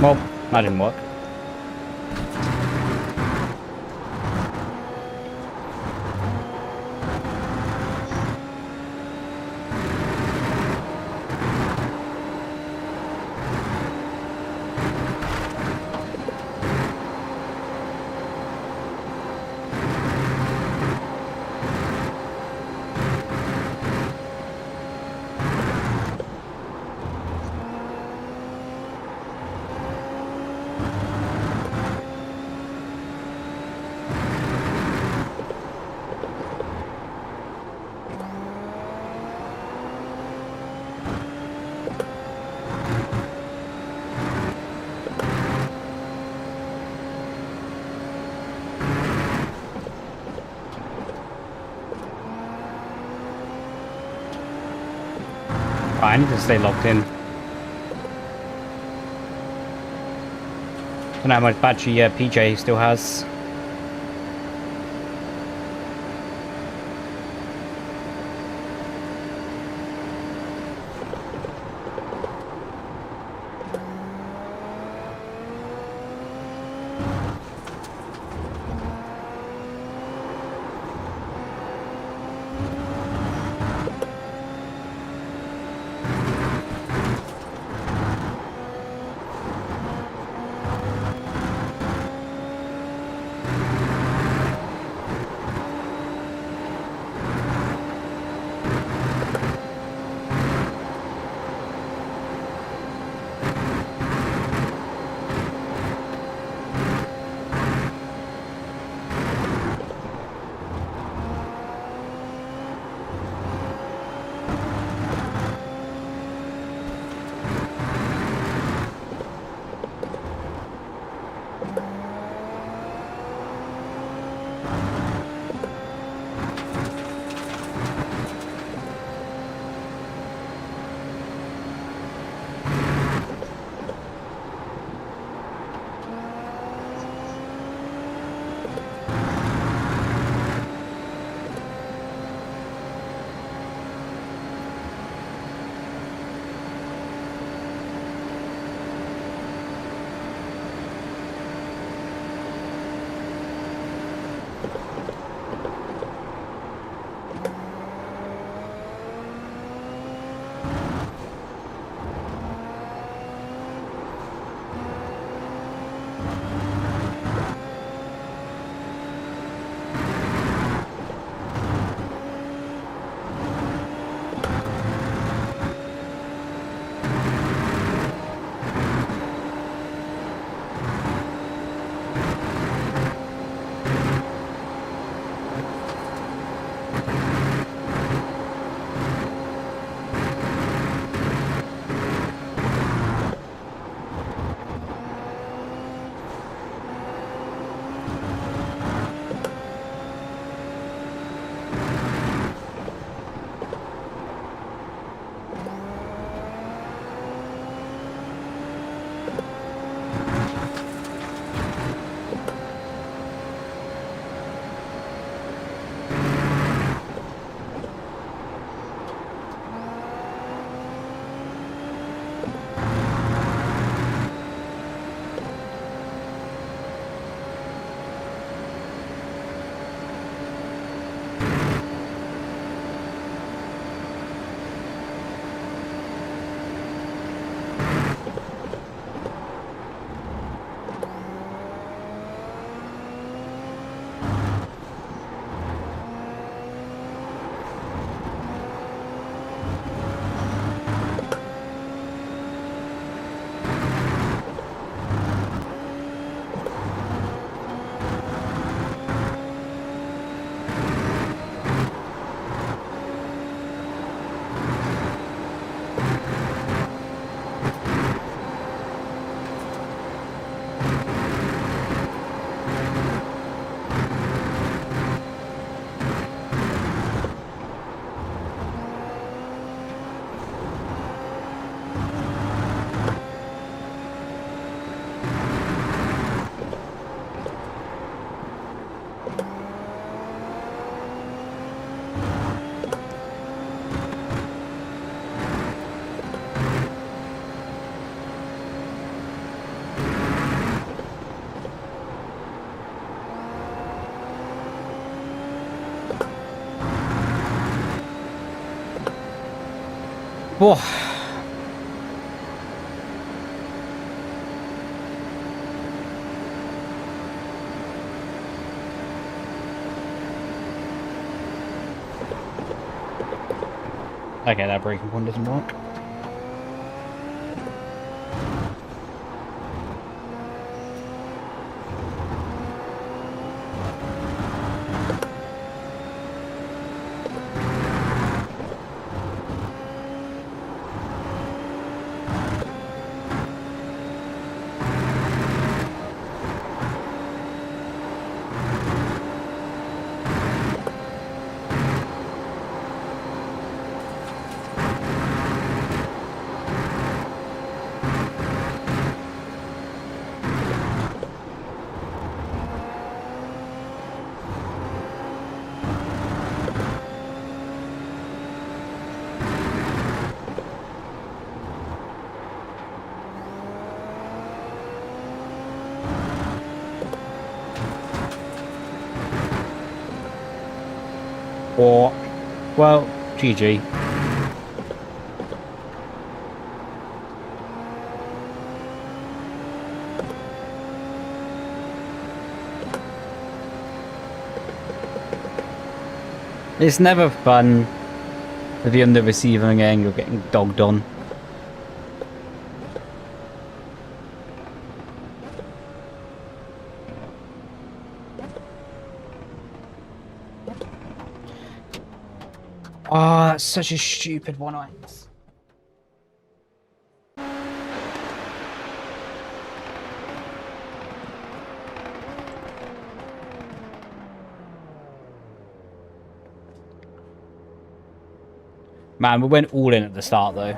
Well, that didn't work. I need to stay locked in. Don't know how much battery PJ still has. Whoa. Okay, that braking one doesn't work. Or, well, GG. It's never fun to be on the receiving end or getting dogged on. Oh, that's such a stupid one. Man, we went all in at the start, though.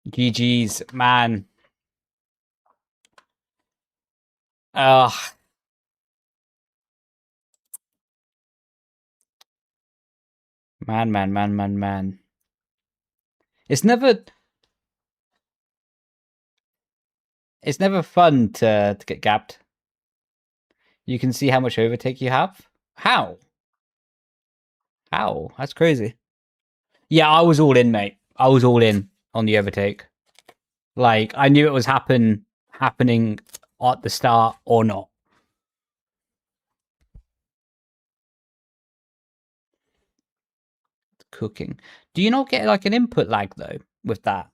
GG's, man. Ugh. Man. It's never fun to get gapped. You can see how much overtake you have. How? How? That's crazy. Yeah, I was all in, mate. I was all in on the overtake. Like, I knew it was happening at the start or not. Cooking. Do you not get like an input lag though with that?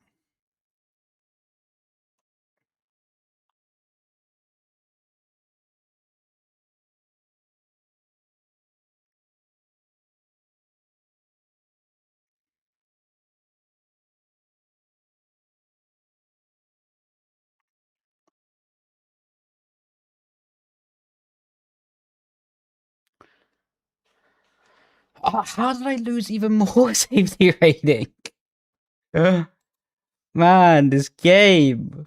Oh, how did I lose even more safety rating? Man, this game.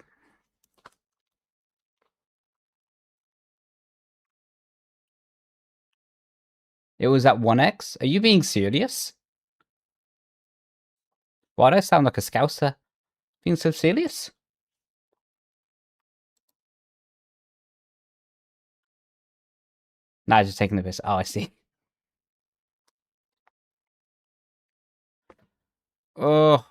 It was at 1x? Are you being serious? Why do I sound like a scouser? Being so serious? Nah, just taking the piss. Oh, I see. Oh.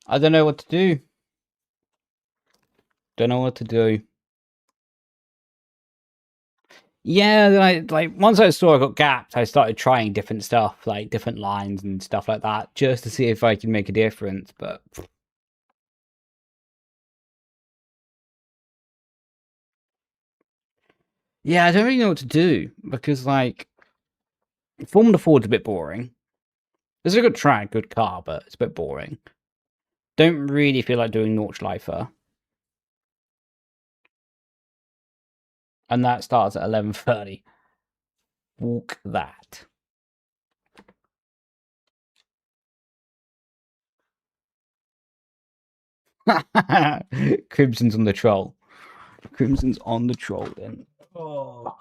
I don't know what to do. Don't know what to do. Yeah, then I like once I saw I got gapped, I started trying different stuff, like different lines and stuff like that, just to see if I could make a difference. But yeah, I don't really know what to do because like Formula Ford's a bit boring. It's a good track, good car, but it's a bit boring. Don't really feel like doing Nordschleifer. And that starts at 11:30. Walk that. Crimson's on the troll. Crimson's on the troll then. Oh.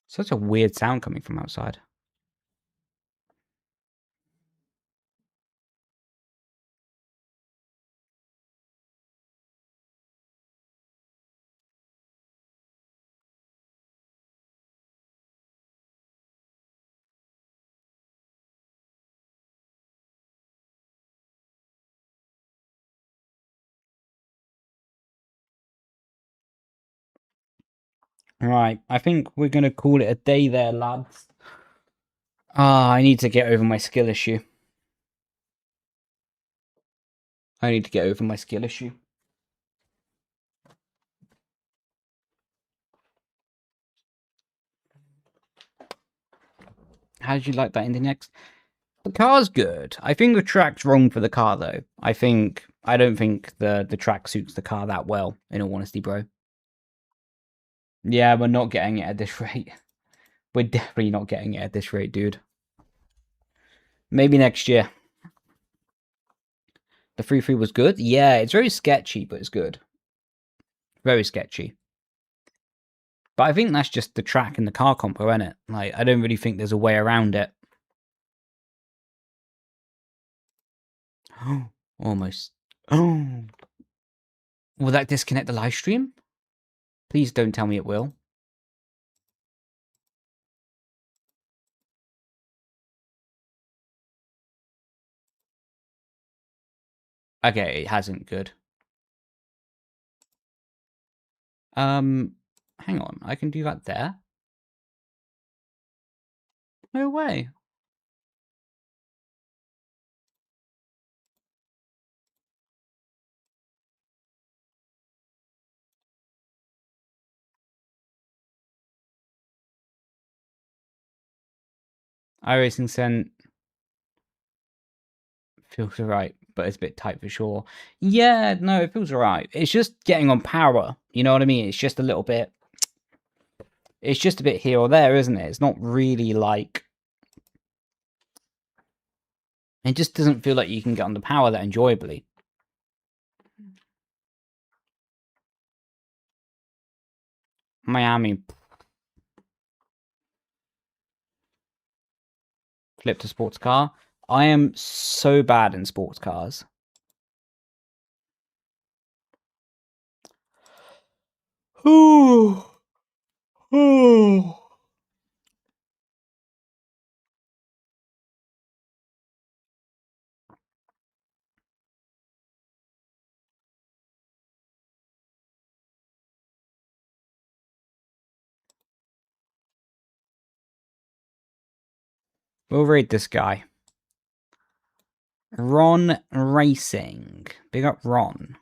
Such a weird sound coming from outside. Right, I think we're going to call it a day there, lads. I need to get over my skill issue. How did you like that in the next? The car's good. I think the track's wrong for the car, though. I don't think the track suits the car that well, in all honesty, bro. Yeah, we're not getting it at this rate. We're definitely not getting it at this rate, dude. Maybe next year. The 3.3 was good? Yeah, it's very sketchy, but it's good. Very sketchy. But I think that's just the track and the car compo, isn't it? Like, I don't really think there's a way around it. Oh, almost. Oh. Will that disconnect the live stream? Please don't tell me it will. Okay, it hasn't. Good. Hang on. I can do that there? No way. Iracing sent feels alright, but it's a bit tight for sure. Yeah, no, it feels alright. It's just getting on power. You know what I mean? It's just a little bit. It's just a bit here or there, isn't it? It's not really like. It just doesn't feel like you can get on the power that enjoyably. Miami. Flip to sports car. I am so bad in sports cars. Ooh. Ooh. We'll rate this guy. Ron Racing. Big up Ron.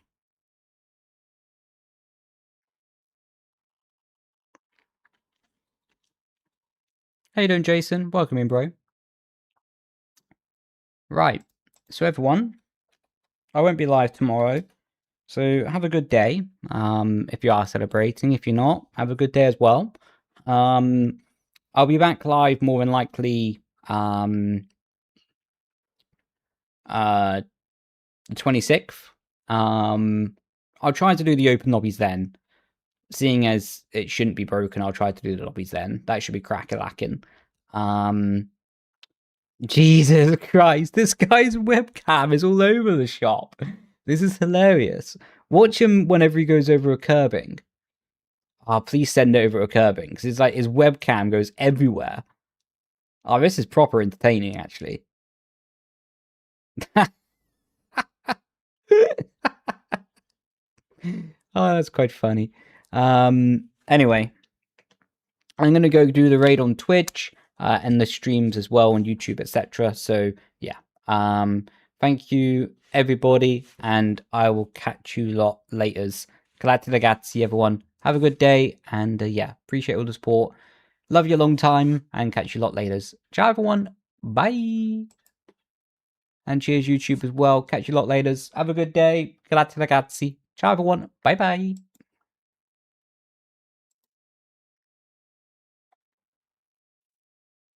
How you doing, Jason? Welcome in, bro. Right. So everyone, I won't be live tomorrow. So have a good day. If you are celebrating. If you're not, have a good day as well. I'll be back live more than likely the 26th. I'll try to do the open lobbies then. Seeing as it shouldn't be broken, I'll try to do the lobbies then. That should be crack-a-lacking. Jesus Christ, this guy's webcam is all over the shop. This is hilarious. Watch him whenever he goes over a curbing. Oh, please send it over a curbing, because it's like his webcam goes everywhere. Oh, this is proper entertaining, actually. Oh, that's quite funny. Anyway, I'm going to go do the raid on Twitch and the streams as well on YouTube, etc. So, yeah. Thank you, everybody, and I will catch you lot laters. Grazie ragazzi, everyone. Have a good day, and yeah, appreciate all the support. Love you a long time, and catch you a lot later. Ciao, everyone. Bye. And cheers, YouTube, as well. Catch you a lot later. Have a good day. Grazie, ragazzi. Ciao, everyone. Bye-bye.